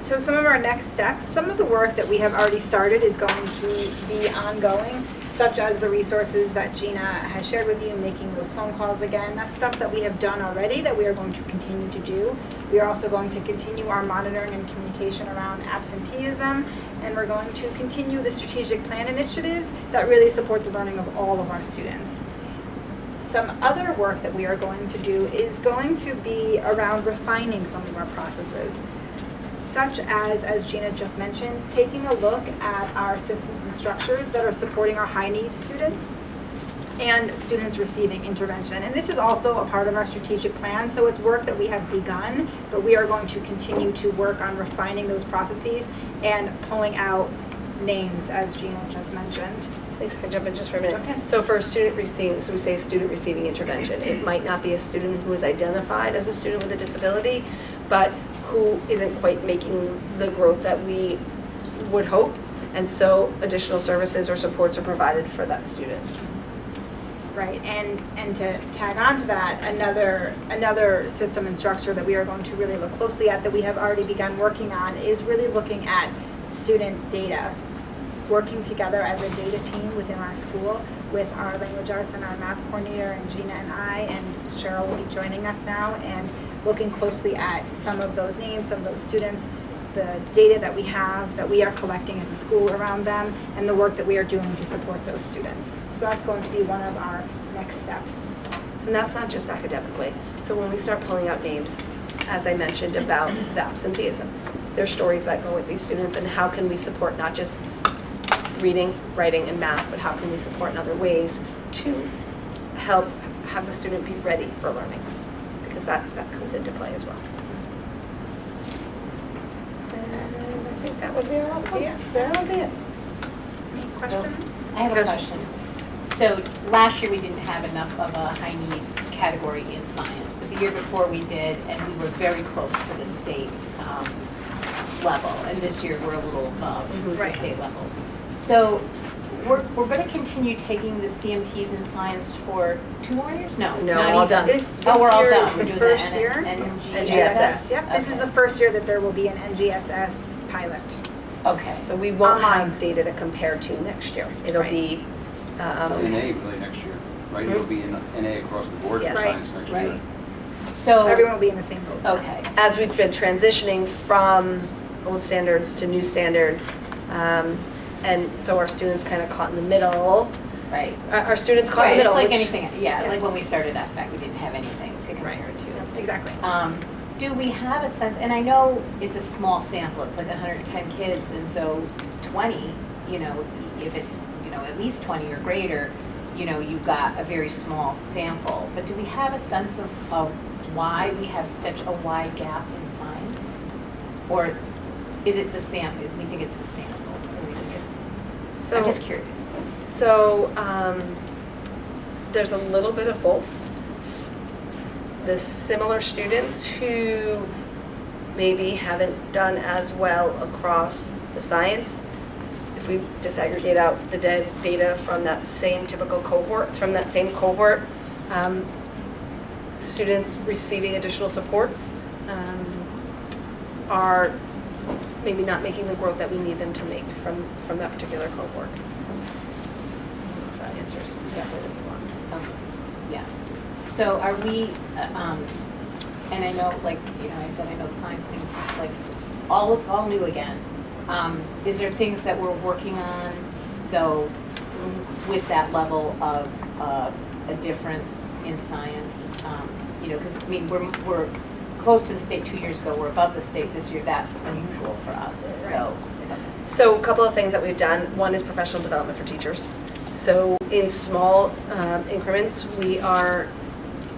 Speaker 6: So some of our next steps, some of the work that we have already started is going to be ongoing, such as the resources that Gina has shared with you, making those phone calls again. That's stuff that we have done already that we are going to continue to do. We are also going to continue our monitoring and communication around absenteeism, and we're going to continue the strategic plan initiatives that really support the learning of all of our students. Some other work that we are going to do is going to be around refining some of our processes, such as Gina just mentioned, taking a look at our systems and structures that are supporting our high needs students and students receiving intervention. And this is also a part of our strategic plan, so it's work that we have begun, but we are going to continue to work on refining those processes and pulling out names, as Gina just mentioned.
Speaker 2: Lisa, can I jump in just for a minute?
Speaker 6: Okay.
Speaker 2: So for a student receiving, so we say student receiving intervention, it might not be a student who is identified as a student with a disability, but who isn't quite making the growth that we would hope. And so additional services or supports are provided for that student.
Speaker 6: Right, and to tag on to that, another system and structure that we are going to really look closely at that we have already begun working on is really looking at student data, working together as a data team within our school with our language arts and our math coordinator and Gina and I, and Cheryl will be joining us now, and looking closely at some of those names, some of those students, the data that we have, that we are collecting as a school around them, and the work that we are doing to support those students. So that's going to be one of our next steps.
Speaker 2: And that's not just academically. So when we start pulling out names, as I mentioned about the absenteeism, there's stories that go with these students, and how can we support not just reading, writing, and math, but how can we support in other ways to help have the student be ready for learning, because that comes into play as well. And I think that would be our last one.
Speaker 6: Yeah, that would be it. Any questions?
Speaker 7: I have a question. So last year we didn't have enough of a high needs category in science, but the year before we did, and we were very close to the state level. And this year we're a little above the
Speaker 6: Right.
Speaker 7: state level. So we're going to continue taking the CMTs in science for 2 more years? No,
Speaker 2: No,
Speaker 7: not
Speaker 2: all
Speaker 7: even.
Speaker 2: done.
Speaker 6: This
Speaker 7: We're all
Speaker 6: year
Speaker 7: done.
Speaker 6: is
Speaker 7: We're
Speaker 6: the
Speaker 7: doing
Speaker 6: first
Speaker 7: the
Speaker 6: year.
Speaker 2: NGSS.
Speaker 6: Yep, this is the first year that there will be an NGSS pilot.
Speaker 7: Okay.
Speaker 2: So we won't
Speaker 6: Online.
Speaker 2: have data to compare to next year. It'll
Speaker 6: Right.
Speaker 2: be,
Speaker 4: NA really next year, right? It'll be in NA across the board for
Speaker 2: Yes.
Speaker 4: science next year.
Speaker 7: Right. So,
Speaker 6: Everyone will be in the same boat.
Speaker 7: okay.
Speaker 2: as we've been transitioning from old standards to new standards, and so our students kind of caught in the middle.
Speaker 7: Right.
Speaker 2: Our students caught in
Speaker 7: Right,
Speaker 2: the middle.
Speaker 7: it's like
Speaker 2: which-
Speaker 7: anything, yeah, like when we started SBAC, we didn't have anything to compare it to.
Speaker 6: Exactly.
Speaker 7: Do we have a sense, and I know it's a small sample, it's like 110 kids, and so 20, if it's, at least 20 or greater, you've got a very small sample. But do we have a sense of why we have such a wide gap in science? Or is it the sample, we think it's the sample, or we think it's, I'm just curious.
Speaker 2: So there's a little bit of both. The similar students who maybe haven't done as well across the science, if we disaggregate out the data from that same typical cohort, from that same cohort, students receiving additional supports are maybe not making the growth that we need them to make from that particular cohort. If that answers exactly what you want.
Speaker 7: Okay, yeah. So are we, and I know, I said, I know the science thing is just it's just all new again. Is there things that we're working on, though, with that level of a difference in science? Because, we're close to the state 2 years ago, we're above the state this year, that's unusual for us, so.
Speaker 2: So a couple of things that we've done. One is professional development for teachers. So in small increments, we are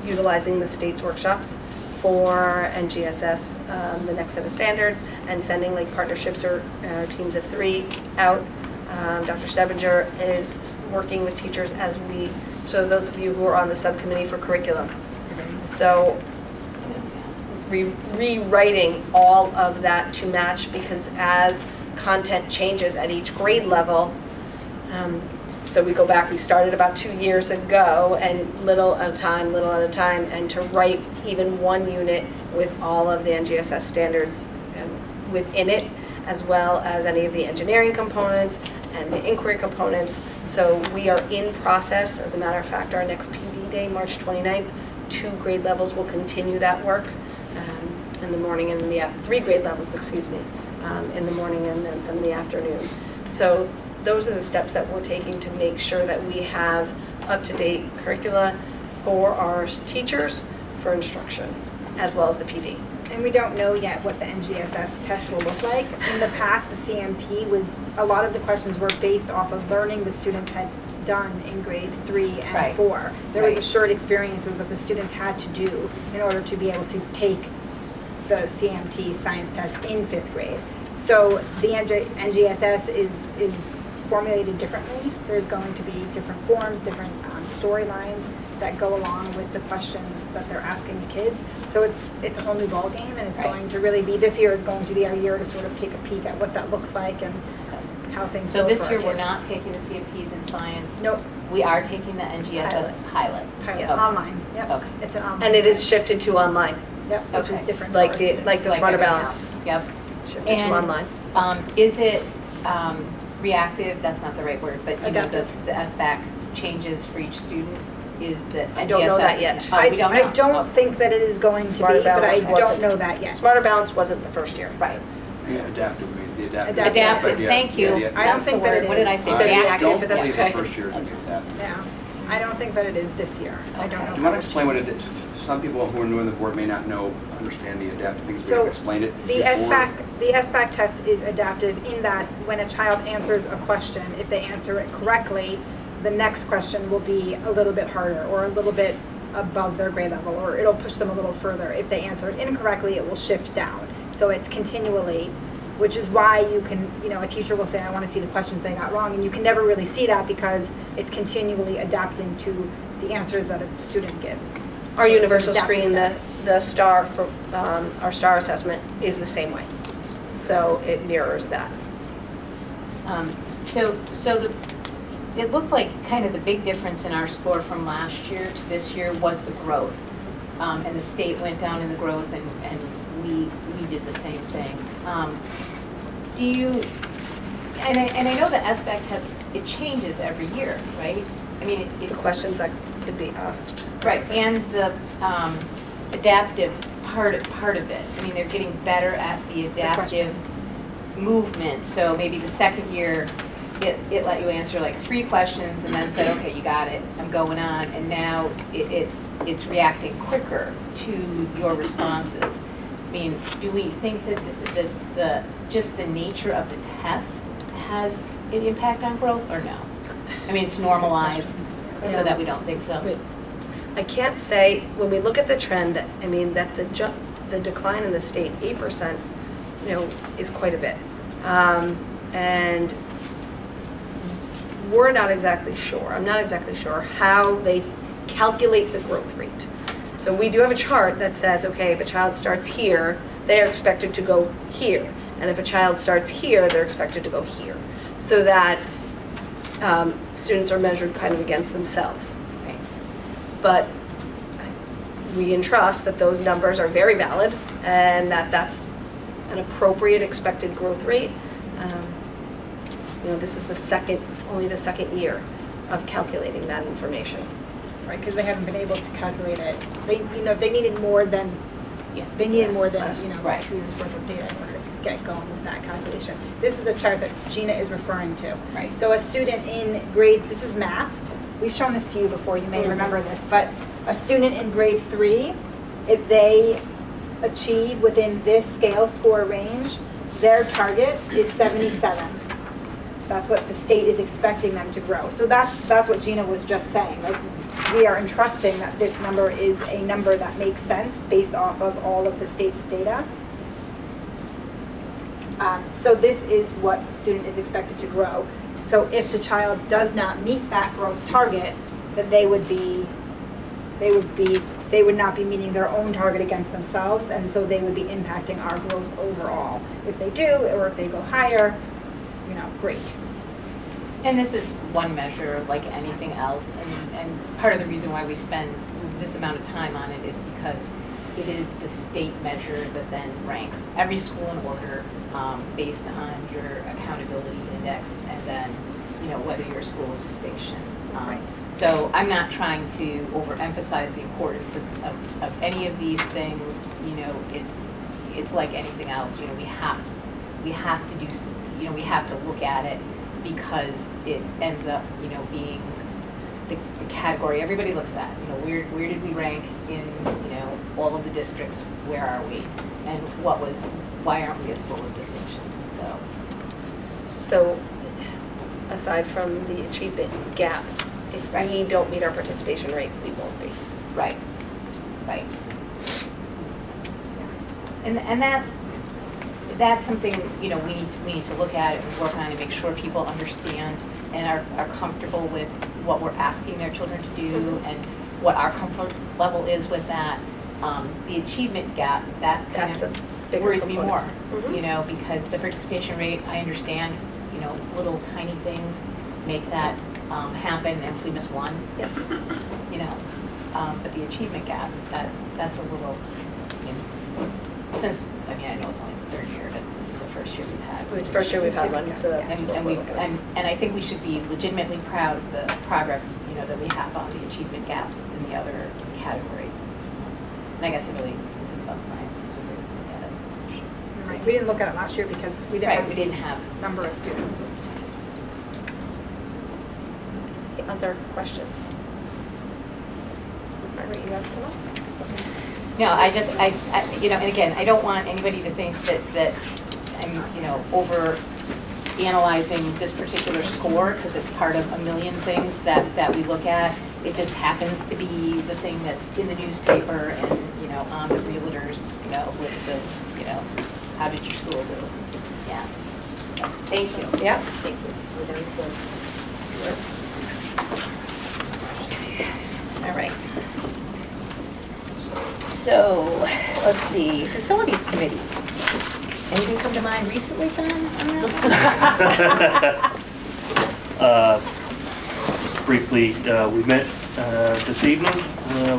Speaker 2: utilizing the state's workshops for NGSS, the next set of standards, and sending like partnerships or teams of 3 out. Dr. Stebinger is working with teachers as so those of you who are on the subcommittee for curriculum. So rewriting all of that to match, because as content changes at each grade level, so we go back, we started about 2 years ago, and little at a time, and to write even one unit with all of the NGSS standards within it, as well as any of the engineering components and the inquiry components. So we are in process. As a matter of fact, our next PD day, March 29th, 2 grade levels will continue that work in the morning and in the 3 grade levels, in the morning and then some in the afternoon. So those are the steps that we're taking to make sure that we have up-to-date curricula for our teachers for instruction, as well as the PD.
Speaker 6: And we don't know yet what the NGSS test will look like. In the past, the CMT was, a lot of the questions were based off of learning the students had done in grades 3 and
Speaker 7: Right.
Speaker 6: 4. There was
Speaker 7: Right.
Speaker 6: assured experiences that the students had to do in order to be able to take the CMT science test in 5th grade. So the NGSS is formulated differently. There's going to be different forms, different storylines that go along with the questions that they're asking the kids. So it's a whole new ballgame, and it's
Speaker 7: Right.
Speaker 6: going to really be, this year is going to be our year to sort of take a peek at what that looks like and how things go
Speaker 7: So
Speaker 6: for
Speaker 7: this
Speaker 6: our
Speaker 7: year, we're
Speaker 6: kids.
Speaker 7: not taking the CFTs in science?
Speaker 6: Nope.
Speaker 7: We are taking the NGSS pilot?
Speaker 6: Pilot,
Speaker 2: Yes.
Speaker 6: online, yep.
Speaker 7: Okay.
Speaker 6: It's an online.
Speaker 2: And it is
Speaker 6: test.
Speaker 2: shifted to online,
Speaker 6: Yep, which is
Speaker 7: Okay.
Speaker 6: different for
Speaker 2: like
Speaker 6: our
Speaker 2: the
Speaker 6: students.
Speaker 2: like the
Speaker 7: Like
Speaker 2: Smarter
Speaker 7: everything
Speaker 2: Balance,
Speaker 7: else. Yep.
Speaker 2: shifted
Speaker 7: And,
Speaker 2: to online.
Speaker 7: Is it reactive? That's not the right word, but you know,
Speaker 6: Adaptive.
Speaker 7: does the SBAC changes for each student? Is the
Speaker 2: I don't know that
Speaker 7: NGSS
Speaker 2: yet.
Speaker 7: Oh, we don't know?
Speaker 6: I don't think that it is going to
Speaker 2: Smarter
Speaker 6: be, but I
Speaker 2: Balance
Speaker 6: don't
Speaker 2: wasn't.
Speaker 6: know that yet.
Speaker 2: Smarter Balance wasn't the first year.
Speaker 7: Right.
Speaker 4: Yeah, adaptive, the adaptive.
Speaker 6: Adaptive.
Speaker 7: Adaptive,
Speaker 4: Yeah,
Speaker 7: thank you.
Speaker 4: yeah, yeah.
Speaker 6: I don't
Speaker 7: That's the
Speaker 6: think that
Speaker 7: word.
Speaker 6: it
Speaker 7: What did I
Speaker 6: is.
Speaker 7: say?
Speaker 2: You said
Speaker 4: I
Speaker 2: reactive,
Speaker 4: don't
Speaker 2: but that's
Speaker 4: believe
Speaker 2: okay.
Speaker 4: the first year is adaptive.
Speaker 6: Yeah, I don't think that it is this year. I don't
Speaker 7: Okay.
Speaker 6: know.
Speaker 4: Do you want to explain what it is? Some people who are new on the board may not understand the adaptive things. We
Speaker 6: So,
Speaker 4: have explained it
Speaker 6: The
Speaker 4: before.
Speaker 6: SBAC test is adaptive in that when a child answers a question, if they answer it correctly, the next question will be a little bit harder or a little bit above their grade level, or it'll push them a little further. If they answer it incorrectly, it will shift down. So it's continually, which is why you can, a teacher will say, I want to see the questions they got wrong, and you can never really see that because it's continually adapting to the answers that a student gives.
Speaker 2: Our
Speaker 6: So it's an
Speaker 2: universal
Speaker 6: adaptive
Speaker 2: screen,
Speaker 6: test.
Speaker 2: the STAR for our STAR assessment is the same way. So it mirrors that.
Speaker 7: It looked like kind of the big difference in our score from last year to this year was the growth. And the state went down in the growth and we did the same thing. Do you, and I know the SBAC test, it changes every year, right? I mean, it
Speaker 2: The questions that could be asked.
Speaker 7: right, and the adaptive part of it. I mean, they're getting better at the adaptive movement. So maybe the second year, it let you answer like 3 questions and then said, okay, you got it, I'm going on. And now it's reacting quicker to your responses. I mean, do we think that just the nature of the test has an impact on growth or no? I mean, it's normalized so that we don't think so.
Speaker 2: I can't say, when we look at the trend, that the decline in the state, 8%, is quite a bit. And we're not exactly sure, I'm not exactly sure how they calculate the growth rate. So we do have a chart that says, okay, if a child starts here, they are expected to go here. And if a child starts here, they're expected to go here. So that students are measured kind of against themselves.
Speaker 7: Right.
Speaker 2: But we entrust that those numbers are very valid and that that's an appropriate expected growth rate. This is only the second year of calculating that information.
Speaker 6: Right, because they haven't been able to calculate it. They needed more than,
Speaker 7: Yeah. Right.
Speaker 6: 2 years worth of data in order to get going with that calculation. This is the chart that Gina is referring to.
Speaker 7: Right.
Speaker 6: So a student in this is math. We've shown this to you before, you may remember this, but a student in grade 3, if they achieve within this scale score range, their target is 77. That's what the state is expecting them to grow. So that's what Gina was just saying. Like, we are entrusting that this number is a number that makes sense based off of all of the state's data. So this is what the student is expected to grow. So if the child does not meet that growth target, then they would not be meeting their own target against themselves, and so they would be impacting our growth overall. If they do, or if they go higher, great.
Speaker 7: And this is one measure like anything else, and part of the reason why we spend this amount of time on it is because it is the state measure that then ranks every school in order based on your accountability index, and then whether you're a school of distinction.
Speaker 6: Right.
Speaker 7: So I'm not trying to overemphasize the importance of any of these things. It's like anything else. We have to do. We have to look at it because it ends up being the category everybody looks at. Where did we rank in all of the districts? Where are we? And why aren't we a school of distinction?
Speaker 2: So, aside from the achievement gap, if we don't meet our participation rate, we won't be.
Speaker 7: Right. And that's something we need to look at and work on and make sure people understand and are comfortable with what we're asking their children to do and what our comfort level is with that. The achievement gap,
Speaker 2: That's a bigger
Speaker 7: worries me
Speaker 2: component.
Speaker 7: more, because the participation rate, I understand, little tiny things make that happen, and if we miss one,
Speaker 2: Yep.
Speaker 7: But the achievement gap, that's a little, since, I know it's only the third year, but this is the first year we've had.
Speaker 2: First year we've had one, so that's what we're looking at.
Speaker 7: And I think we should be legitimately proud of the progress, that we have on the achievement gaps in the other categories. And I guess I really didn't think about science since we were looking at it.
Speaker 6: Right. We didn't look at it last year because we didn't have
Speaker 7: We didn't have.
Speaker 6: number of students.
Speaker 2: Any other questions? Margaret, you guys come up?
Speaker 7: No, and again, I don't want anybody to think that I'm, over analyzing this particular score because it's part of a million things that we look at. It just happens to be the thing that's in the newspaper and, on the realtor's, list of, how did your school do? Yeah. So, thank you.
Speaker 2: Yeah.
Speaker 7: Thank you.
Speaker 2: We're down to
Speaker 1: All right. So, let's see, Facilities Committee. Anything come to mind recently, John, on that?
Speaker 8: Briefly, we met this evening.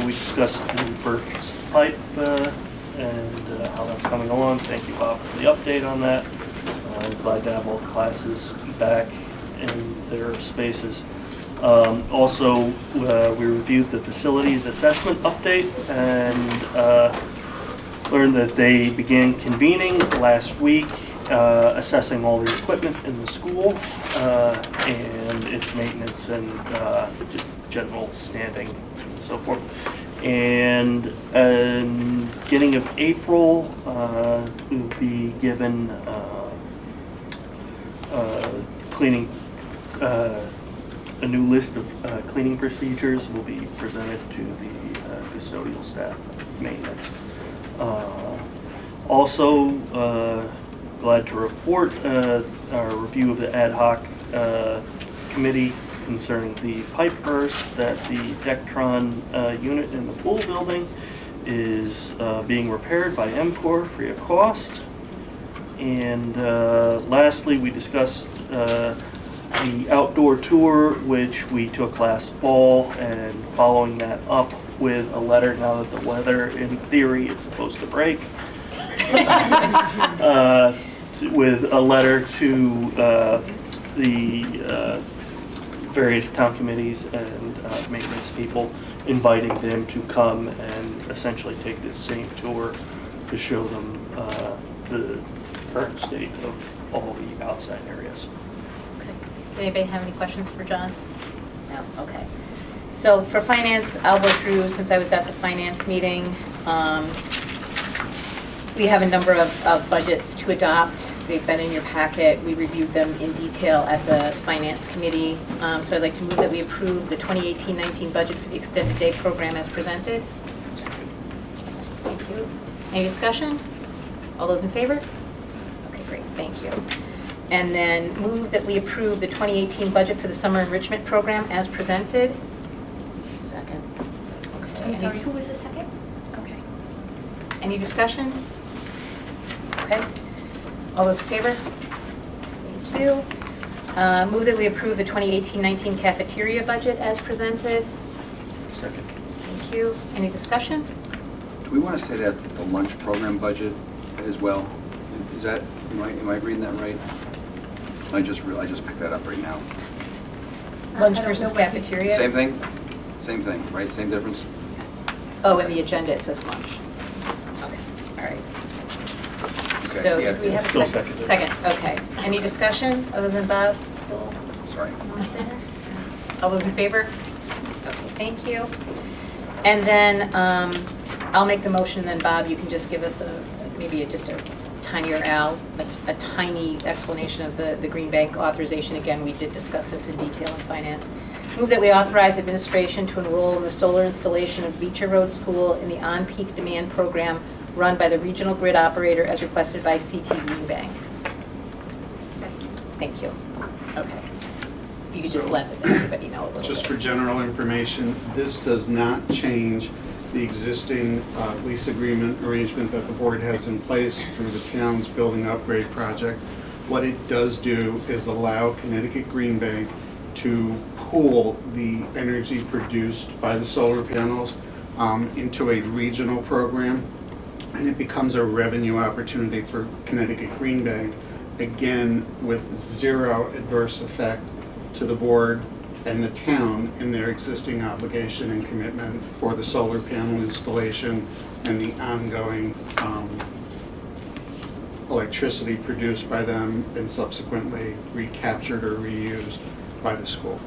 Speaker 8: We discussed the first pipe and how that's coming along. Thank you, Bob, for the update on that. Glad to have all the classes back in their spaces. Also, we reviewed the facilities assessment update and learned that they began convening last week, assessing all the equipment in the school and its maintenance and just general standing and so forth. And beginning of April, we'll be given cleaning. A new list of cleaning procedures will be presented to the custodial staff maintenance. Also, glad to report our review of the ad hoc committee concerning the pipe burst that the Dectron unit in the pool building is being repaired by MCOR free of cost. And lastly, we discussed the outdoor tour, which we took last fall, and following that up with a letter now that the weather in theory is supposed to break, with a letter to the various town committees and maintenance people, inviting them to come and essentially take the same tour to show them the current state of all the outside areas.
Speaker 1: Did anybody have any questions for John? No, okay. So for finance, I'll go through, since I was at the finance meeting, We have a number of budgets to adopt. They've been in your packet. We reviewed them in detail at the Finance Committee. So I'd like to move that we approve the 2018-19 budget for the Extended Day Program as presented. Thank you. Any discussion? All those in favor? Okay, great, thank you. And then move that we approve the 2018 budget for the Summer Enrichment Program as presented.
Speaker 7: Second.
Speaker 1: Okay.
Speaker 9: I'm sorry, who was the second?
Speaker 1: Okay. Any discussion? Okay. All those in favor? Thank you. Move that we approve the 2018-19 cafeteria budget as presented.
Speaker 8: Second.
Speaker 1: Thank you. Any discussion?
Speaker 4: Do we want to say that the lunch program budget as well? Is that, am I reading that right? I just picked that up right now.
Speaker 1: Lunch versus cafeteria?
Speaker 4: Same thing? Same thing, right? Same difference?
Speaker 1: Oh, in the agenda it says lunch. Okay, all right.
Speaker 4: Okay,
Speaker 1: So
Speaker 4: yeah,
Speaker 1: do we have a
Speaker 8: Still
Speaker 1: second?
Speaker 8: seconded.
Speaker 1: Second, okay. Any discussion other than Bob's still
Speaker 4: Sorry.
Speaker 1: not there? All those in favor? Okay, thank you. And then I'll make the motion, then Bob, you can just give us just a tinier a tiny explanation of the Greenbank authorization. Again, we did discuss this in detail in finance. Move that we authorize administration to enroll in the solar installation of Beecher Road School in the on-peak demand program run by the regional grid operator as requested by CT Greenbank. Thank you. Okay. You could just
Speaker 10: So-
Speaker 1: let everybody know a little bit.
Speaker 10: Just for general information, this does not change the existing lease agreement arrangement that the board has in place through the town's building upgrade project. What it does do is allow Connecticut Greenbank to pool the energy produced by the solar panels into a regional program, and it becomes a revenue opportunity for Connecticut Greenbank, again, with zero adverse effect to the board and the town in their existing obligation and commitment for the solar panel installation and the ongoing electricity produced by them and subsequently recaptured or reused by the school.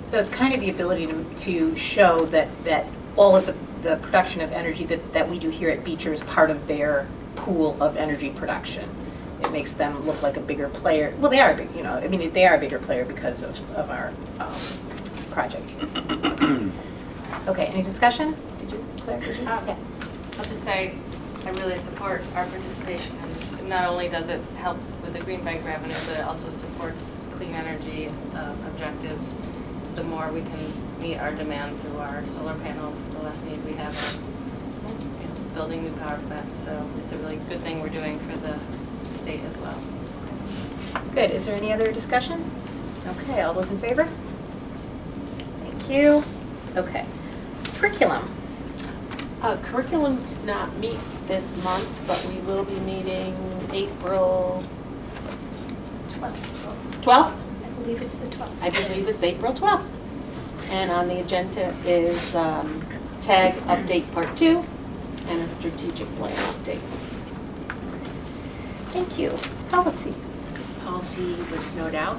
Speaker 1: So it's kind of the ability to show that all of the production of energy that we do here at Beecher is part of their pool of energy production. It makes them look like a bigger player. Well, they are big, they are a bigger player because of our project. Okay, any discussion? Did you, Claire? Did you? Yeah.
Speaker 11: I'll just say, I really support our participation in this. Not only does it help with the Greenbank revenue, but it also supports clean energy objectives. The more we can meet our demand through our solar panels, the less need we have of building new power plants. So it's a really good thing we're doing for the state as well.
Speaker 1: Good. Is there any other discussion? Okay, all those in favor? Thank you. Okay. Curriculum.
Speaker 3: Curriculum did not meet this month, but we will be meeting April 12th?
Speaker 9: I believe it's the 12th.
Speaker 3: I believe it's April 12th. And on the agenda is TAG update part 2 and a strategic plan update.
Speaker 1: Thank you. Policy.
Speaker 12: Policy was snowed out,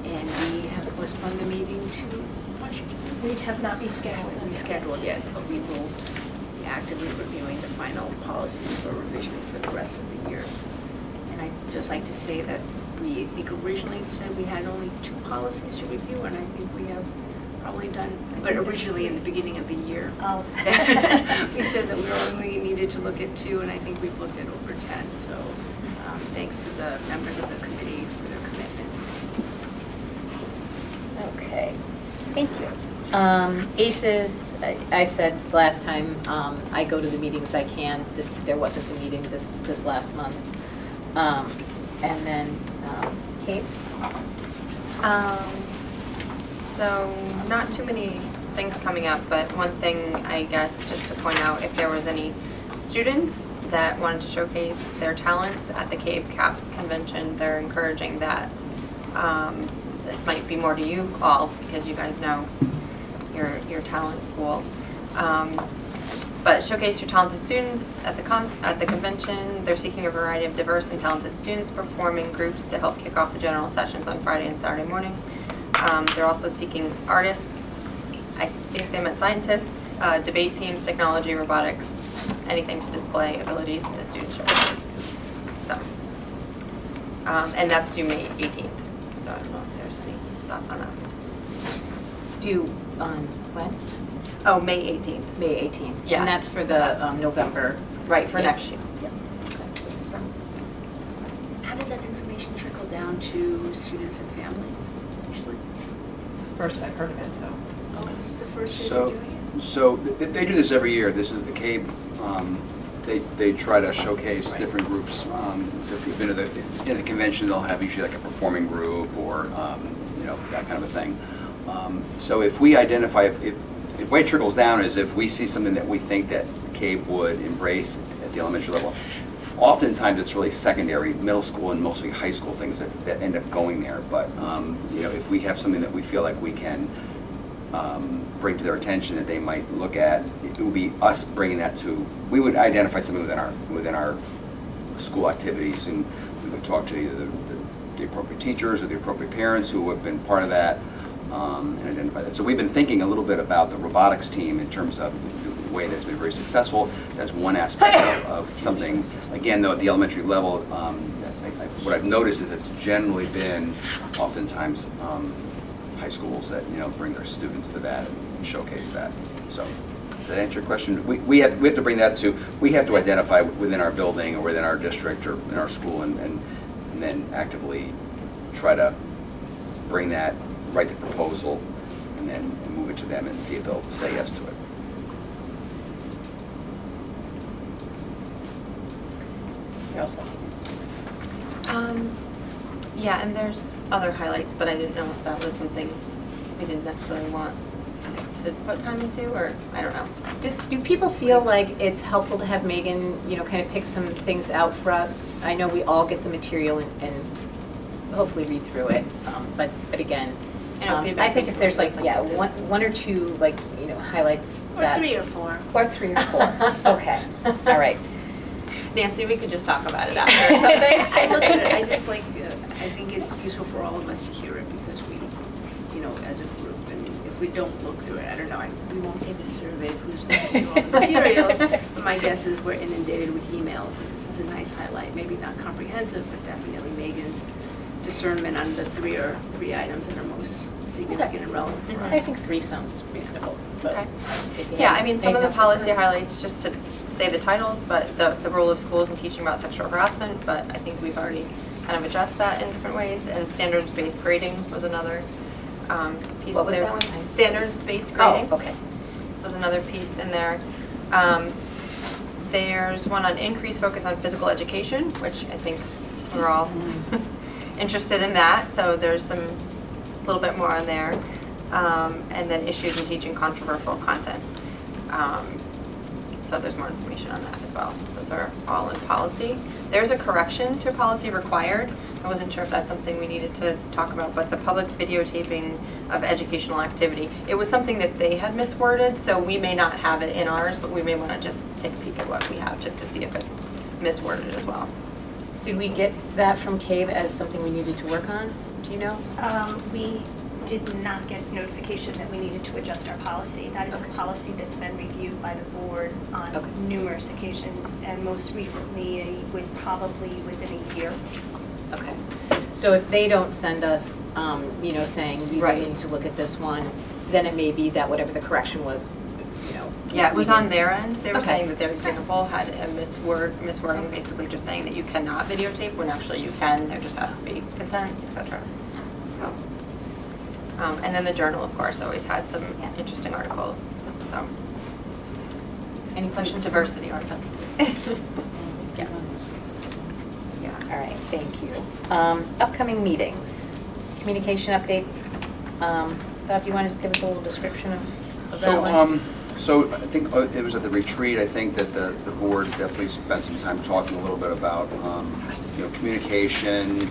Speaker 12: and we have postponed the meeting to Washington.
Speaker 9: We have not rescheduled.
Speaker 12: Rescheduled yet, but we will be actively reviewing the final policies for revision for the rest of the year. And I'd just like to say that we, I think originally said we had only 2 policies to review, and I think we have probably done, but originally in the beginning of the year,
Speaker 9: Oh.
Speaker 12: we said that we only needed to look at 2, and I think we've looked at over 10, so thanks to the members of the committee for their commitment.
Speaker 1: Okay. Thank you. ACES, I said last time, I go to the meetings I can. There wasn't a meeting this last month. And then, Kate?
Speaker 2: So not too many things coming up, but one thing I guess just to point out, if there was any students that wanted to showcase their talents at the Cave Caps convention, they're encouraging that. This might be more to you all because you guys know your talent pool. But showcase your talented students at the convention. They're seeking a variety of diverse and talented students performing groups to help kick off the general sessions on Friday and Saturday morning. They're also seeking artists, I think they meant scientists, debate teams, technology, robotics, anything to display abilities in the student share. So, and that's due May 18th. So I don't know if there's any thoughts on that.
Speaker 7: Due on when?
Speaker 2: Oh, May 18th.
Speaker 7: May 18th.
Speaker 2: Yeah.
Speaker 7: And that's for
Speaker 2: So
Speaker 7: the
Speaker 2: that's-
Speaker 7: November.
Speaker 2: Right, for
Speaker 7: Yeah.
Speaker 2: next year.
Speaker 12: How does that information trickle down to students and families usually?
Speaker 2: It's the first I've heard of it, so.
Speaker 12: Oh, is this the first year
Speaker 4: So,
Speaker 12: they're doing it?
Speaker 4: so they do this every year. This is the CABE. They try to showcase different groups. If you've been to in the convention, they'll have usually like a performing group or that kind of a thing. So if we identify, if the way it trickles down is if we see something that we think that CABE would embrace at the elementary level, oftentimes it's really secondary, middle school, and mostly high school things that end up going there. But if we have something that we feel like we can bring to their attention that they might look at, it would be us bringing that to. We would identify something within our school activities, and we would talk to either the appropriate teachers or the appropriate parents who have been part of that, and identify that. So we've been thinking a little bit about the robotics team in terms of the way that's been very successful. That's one aspect of something. Again, though, at the elementary level, what I've noticed is it's generally been oftentimes high schools that bring their students to that and showcase that. So does that answer your question? We have to bring that to. We have to identify within our building or within our district or in our school and then actively try to bring that, write the proposal, and then move it to them and see if they'll say yes to it.
Speaker 7: You're also.
Speaker 2: Yeah, and there's other highlights, but I didn't know if that was something we didn't necessarily want to put time into, or I don't know.
Speaker 7: Do people feel like it's helpful to have Megan, kind of pick some things out for us? I know we all get the material and hopefully read through it, but again, I think if there's one or two highlights
Speaker 12: Or
Speaker 7: that.
Speaker 12: 3 or 4.
Speaker 7: Or 3 or 4, okay, all right.
Speaker 2: Nancy, we could just talk about it after or something.
Speaker 12: I look at it, I just like, I think it's useful for all of us to hear it because we, as a group, and if we don't look through it, I don't know, we won't take a survey of who's looking through all the materials, but my guess is we're inundated with emails, and this is a nice highlight, maybe not comprehensive, but definitely Megan's discernment on the three items that are most significant and relevant for us.
Speaker 7: I think 3 sounds reasonable, so.
Speaker 2: Okay.
Speaker 7: if you
Speaker 2: Yeah,
Speaker 7: have
Speaker 2: I mean, some of the
Speaker 7: anything else to
Speaker 2: policy
Speaker 7: comment?
Speaker 2: highlights, just to say the titles, but the role of schools in teaching about sexual harassment, but I think we've already kind of addressed that in different ways, and standards-based grading was another piece
Speaker 7: What was
Speaker 2: there.
Speaker 7: that one?
Speaker 2: Standards-based grading.
Speaker 7: Oh, okay.
Speaker 2: Was another piece in there. There's one on increased focus on physical education, which I think we're all interested in that, so there's a little bit more on there. And then issues in teaching controversial content. So there's more information on that as well. Those are all in policy. There's a correction to policy required. I wasn't sure if that's something we needed to talk about, but the public videotaping of educational activity. It was something that they had misworded, so we may not have it in ours, but we may want to just take a peek at what we have just to see if it's misworded as well.
Speaker 7: Did we get that from CABE as something we needed to work on? Do you know?
Speaker 9: We did not get notification that we needed to adjust our policy. That is a
Speaker 7: Okay.
Speaker 9: policy that's been reviewed by the board on
Speaker 7: Okay.
Speaker 9: numerous occasions, and most recently, within a year.
Speaker 7: Okay. So if they don't send us, saying we really
Speaker 2: Right.
Speaker 7: need to look at this one, then it may be that whatever the correction was,
Speaker 2: Yeah, it was
Speaker 7: we
Speaker 2: on
Speaker 7: did.
Speaker 2: their end. They were
Speaker 7: Okay.
Speaker 2: saying that their example had a miswording, basically just saying that you cannot videotape when actually you can. There just has to be consent, etc. So, and then the journal, of course, always has some interesting articles. So,
Speaker 7: Any
Speaker 2: some
Speaker 7: questions?
Speaker 2: diversity articles. Yeah. Yeah.
Speaker 7: All right, thank you. Upcoming meetings, communication update. Bob, you want to just give us a little description of that one?
Speaker 4: So I think it was at the retreat, I think that the board definitely spent some time talking a little bit about, communication,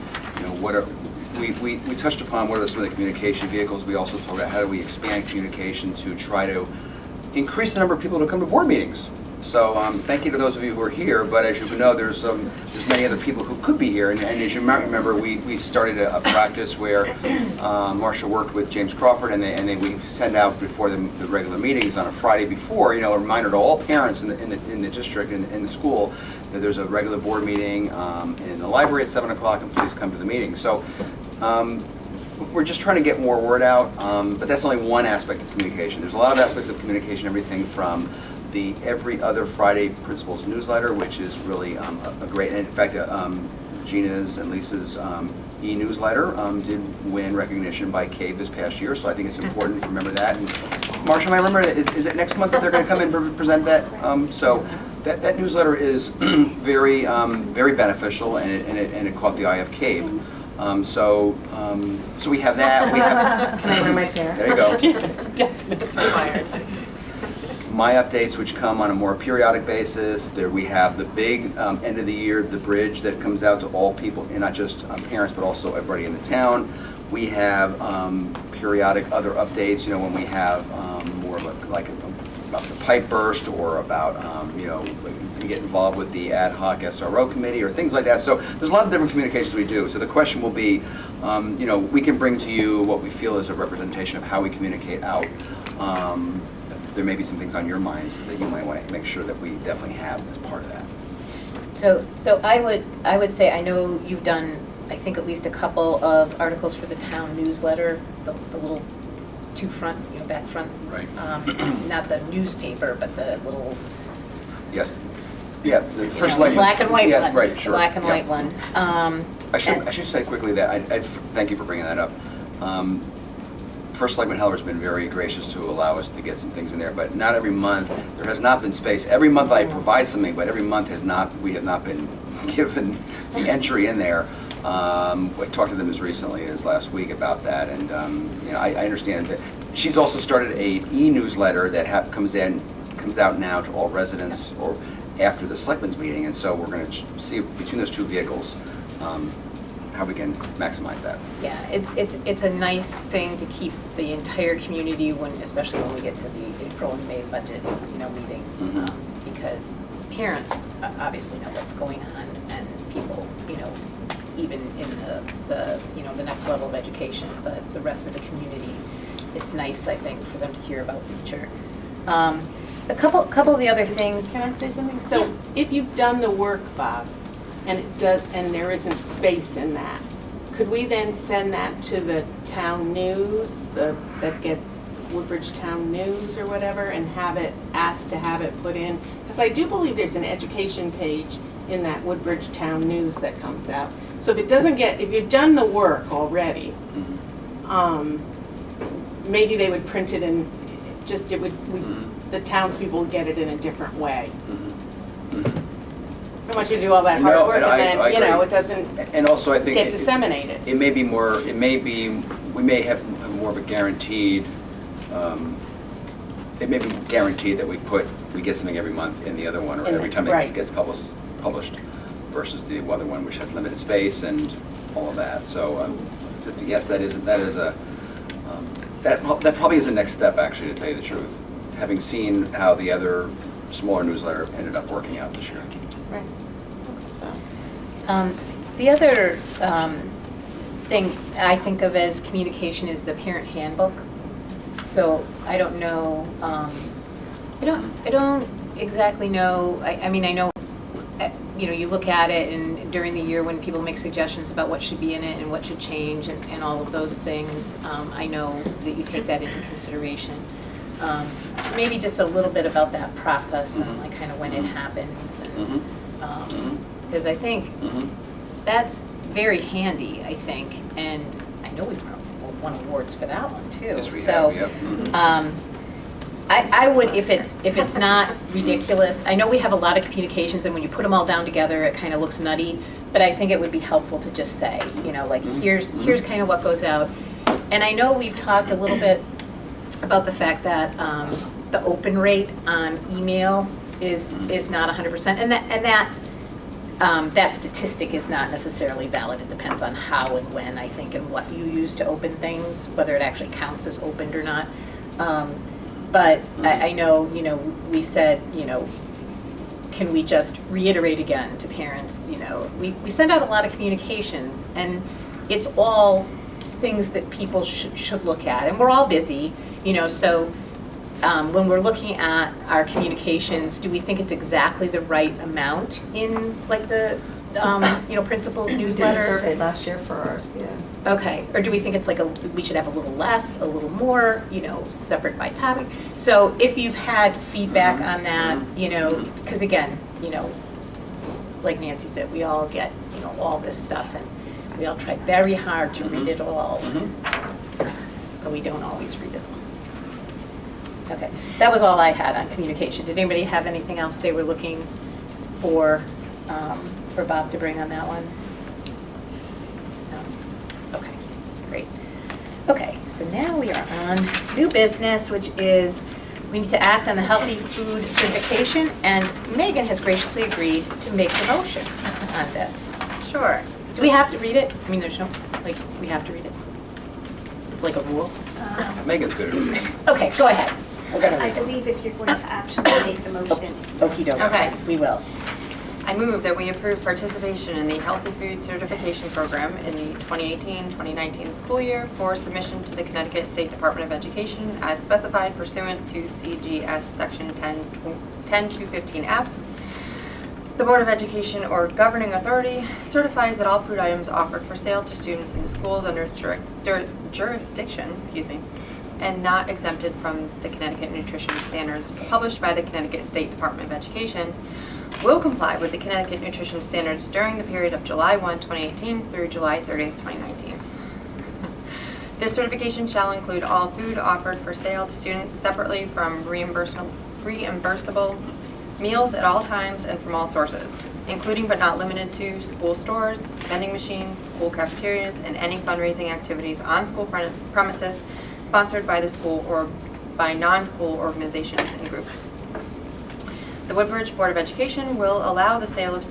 Speaker 4: we touched upon what are some of the communication vehicles. We also talked about how do we expand communication to try to increase the number of people who come to board meetings. So thank you to those of you who are here, but as you know, there's many other people who could be here. And as you might remember, we started a practice where Marcia worked with James Crawford, and then we send out before the regular meetings on a Friday before, a reminder to all parents in the district, in the school, that there's a regular board meeting in the library at 7 o'clock, and please come to the meeting. So we're just trying to get more word out, but that's only one aspect of communication. There's a lot of aspects of communication, everything from the every other Friday principals newsletter, which is really a great, and in fact, Gina's and Lisa's e-newsletter did win recognition by CABE this past year, so I think it's important to remember that. And Marcia, I remember, is it next month that they're going to come and present that? So that newsletter is very beneficial, and it caught the eye of CABE. So we have that. We have,
Speaker 2: Can I bring my chair?
Speaker 4: there you go.
Speaker 3: It's required.
Speaker 4: My updates, which come on a more periodic basis. There we have the big end of the year, the bridge that comes out to all people, and not just parents, but also everybody in the town. We have periodic other updates, when we have more of about the pipe burst, or about, we get involved with the ad hoc SRO committee or things like that. So there's a lot of different communications we do. So the question will be, we can bring to you what we feel is a representation of how we communicate out. There may be some things on your minds that you might want to make sure that we definitely have as part of that.
Speaker 1: So I would say, I know you've done, I think, at least a couple of articles for the town newsletter, the little two front, back front.
Speaker 4: Right.
Speaker 1: Not the newspaper, but the little.
Speaker 4: Yes. Yeah, the first like
Speaker 1: black and white
Speaker 4: yeah,
Speaker 1: one.
Speaker 4: Right, sure.
Speaker 1: Black and white one.
Speaker 4: I should say quickly that I thank you for bringing that up. First Selectman Heller has been very gracious to allow us to get some things in there, but not every month. There has not been space. Every month I provide something, but every month we have not been given the entry in there. I talked to them as recently as last week about that, and I understand that she's also started a e-newsletter that comes out now to all residents or after the Selectmen's meeting, and so we're going to see between those two vehicles how we can maximize that.
Speaker 1: Yeah, it's a nice thing to keep the entire community, especially when we get to the April and May budget, meetings, because parents obviously know what's going on, and people, even in the next level of education, but the rest of the community, it's nice, I think, for them to hear about nature. A couple of the other things.
Speaker 3: Can I say something? So if you've done the work, Bob, and there isn't space in that, could we then send that to the town news, that get Woodbridge Town News or whatever, and asked to have it put in? Because I do believe there's an education page in that Woodbridge Town News that comes out. So if you've done the work already, maybe they would print it and the townspeople would get it in a different way. I don't want you to do all that hard work and then, it doesn't
Speaker 4: and also I think
Speaker 3: get disseminated.
Speaker 4: We may have more of a guaranteed, it may be guaranteed that we get something every month in the other one, or every time it gets published, versus the other one which has limited space and all of that. So yes, that probably is a next step, actually, to tell you the truth, having seen how the other smaller newsletter ended up working out this year.
Speaker 3: Right.
Speaker 1: The other thing I think of as communication is the parent handbook. So I don't know. I don't exactly know. I mean, I know. You look at it, and during the year when people make suggestions about what should be in it and what should change and all of those things, I know that you take that into consideration. Maybe just a little bit about that process and like kind of when it happens, and because I think that's very handy. I think, and I know we've won awards for that one too.
Speaker 4: Yes, we
Speaker 1: so.
Speaker 4: have, yep.
Speaker 1: I would, if it's not ridiculous, I know we have a lot of communications, and when you put them all down together, it kind of looks nutty, but I think it would be helpful to just say, here's kind of what goes out. And I know we've talked a little bit about the fact that the open rate on email is not 100%, and that statistic is not necessarily valid. It depends on how and when, I think, and what you use to open things, whether it actually counts as opened or not. But I know, we said, can we just reiterate again to parents, we send out a lot of communications, and it's all things that people should look at, and we're all busy, so when we're looking at our communications, do we think it's exactly the right amount in like the, principal's
Speaker 2: We did a
Speaker 1: newsletter?
Speaker 2: survey last year for ours, yeah.
Speaker 1: Okay, or do we think it's like we should have a little less, a little more, separate by topic? So if you've had feedback on that, because again, like Nancy said, we all get, all this stuff, and we all try very hard to read it all, but we don't always read it all. Okay, that was all I had on communication. Did anybody have anything else they were looking for Bob to bring on that one? No? Okay, great. Okay, so now we are on new business, which is we need to act on the healthy food certification, and Megan has graciously agreed to make the motion on this.
Speaker 7: Sure.
Speaker 1: Do we have to read it? I mean, there's no, we have to read it. It's like a rule.
Speaker 4: Megan's good at it.
Speaker 1: Okay, go ahead. We're gonna
Speaker 9: I
Speaker 1: read it.
Speaker 9: believe if you're going to actually make the motion.
Speaker 1: Okey doke.
Speaker 13: Okay.
Speaker 1: We will.
Speaker 13: I move that we approve participation in the Healthy Food Certification Program in the 2018-2019 school year for submission to the Connecticut State Department of Education as specified pursuant to CGS Section 10215F. The Board of Education or governing authority certifies that all food items offered for sale to students in the schools under jurisdiction, and not exempted from the Connecticut Nutrition Standards published by the Connecticut State Department of Education will comply with the Connecticut Nutrition Standards during the period of July 1, 2018 through July 30th, 2019. This certification shall include all food offered for sale to students separately from reimbursable meals at all times and from all sources, including but not limited to school stores, vending machines, school cafeterias, and any fundraising activities on school premises sponsored by the school or by non-school organizations and groups. The Woodbridge Board of Education will allow the sale of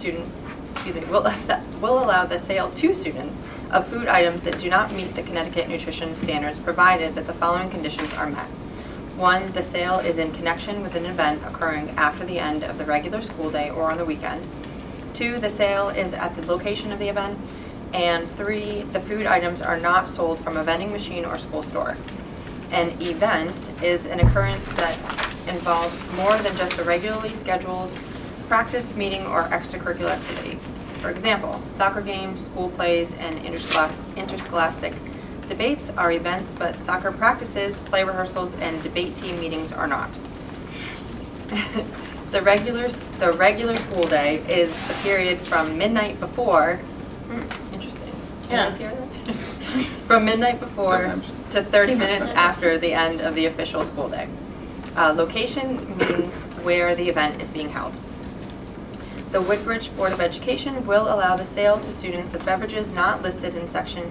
Speaker 13: will allow the sale to students of food items that do not meet the Connecticut nutrition standards, provided that the following conditions are met. 1, the sale is in connection with an event occurring after the end of the regular school day or on the weekend. 2, the sale is at the location of the event. And 3, the food items are not sold from a vending machine or school store. An event is an occurrence that involves more than just a regularly scheduled practice, meeting, or extracurricular activity. For example, soccer games, school plays, and interscholastic debates are events, but soccer practices, play rehearsals, and debate team meetings are not. The regular school day is the period from midnight before. Interesting.
Speaker 1: Yeah.
Speaker 13: You guys hear that? From midnight before
Speaker 4: Sometimes.
Speaker 13: to 30 minutes after the end of the official school day. Location means where the event is being held. The Woodbridge Board of Education will allow the sale to students of beverages not listed in Section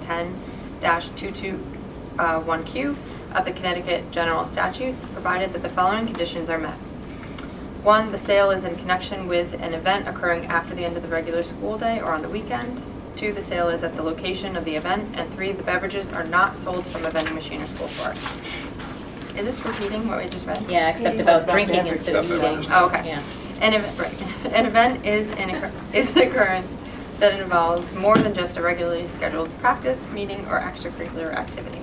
Speaker 13: 10-221Q of the Connecticut General Statutes, provided that the following conditions are met. 1, the sale is in connection with an event occurring after the end of the regular school day or on the weekend. 2, the sale is at the location of the event. And 3, the beverages are not sold from a vending machine or school store. Is this repeating what we just read?
Speaker 1: Yeah, except
Speaker 9: Yeah,
Speaker 1: about
Speaker 2: about
Speaker 1: drinking
Speaker 2: beverages.
Speaker 1: instead of eating.
Speaker 13: Oh, okay.
Speaker 1: Yeah.
Speaker 13: An event is an occurrence that involves more than just a regularly scheduled practice, meeting, or extracurricular activity.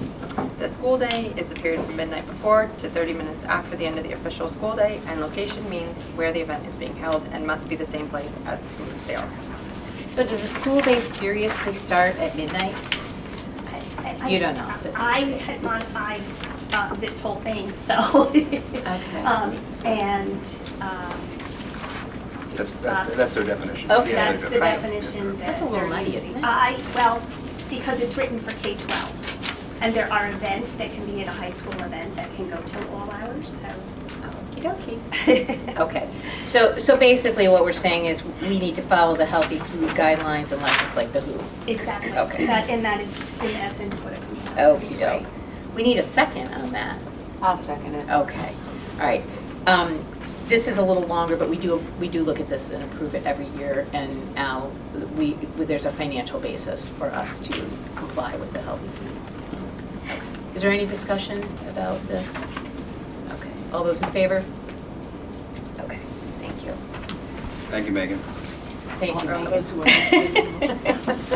Speaker 13: The school day is the period from midnight before to 30 minutes after the end of the official school day, and location means where the event is being held and must be the same place as the food sales.
Speaker 7: So does the school day seriously start at midnight? You don't know. This is
Speaker 9: I
Speaker 7: crazy.
Speaker 9: had modified this whole thing, so.
Speaker 7: Okay.
Speaker 9: And
Speaker 4: That's their definition.
Speaker 1: Okay.
Speaker 4: Yes,
Speaker 9: that's
Speaker 4: their
Speaker 9: the
Speaker 4: definition.
Speaker 9: definition.
Speaker 7: That's a little muddy, isn't it?
Speaker 9: Well, because it's written for K-12. And there are events that can be at a high school event that can go till all hours, so.
Speaker 1: Okey-dokey. Okay, so basically what we're saying is we need to follow the healthy food guidelines unless it's like the WHO.
Speaker 9: Exactly.
Speaker 1: Okay.
Speaker 9: And that is in essence what it comes down to.
Speaker 1: Okey-doke. We need a second on that.
Speaker 3: I'll second it.
Speaker 1: Okay, all right. This is a little longer, but we do look at this and approve it every year, and Al, there's a financial basis for us to comply with the healthy food. Okay. Is there any discussion about this? Okay, all those in favor? Okay, thank you.
Speaker 4: Thank you, Megan.
Speaker 7: Thank you,
Speaker 3: All
Speaker 7: Megan.
Speaker 3: those who understand.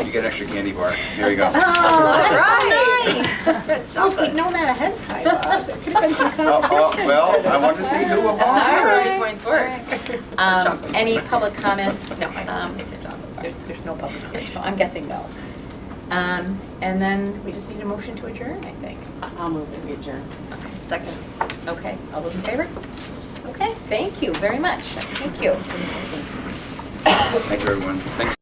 Speaker 4: You get an extra candy bar. Here you go.
Speaker 7: Oh, that's so nice. Oh, if we'd known that ahead of time, Bob, there could have been some
Speaker 4: Well, I wanted to see who will volunteer.
Speaker 7: Alright.
Speaker 13: Points work.
Speaker 7: Any public comments?
Speaker 13: No, I didn't take the job.
Speaker 7: There's no public here, so I'm guessing no. And then we just need a motion to adjourn, I think.
Speaker 3: I'll move it, we adjourn.
Speaker 13: Second.
Speaker 7: Okay, all those in favor? Okay, thank you very much. Thank you.
Speaker 4: Thank you, everyone. Thanks.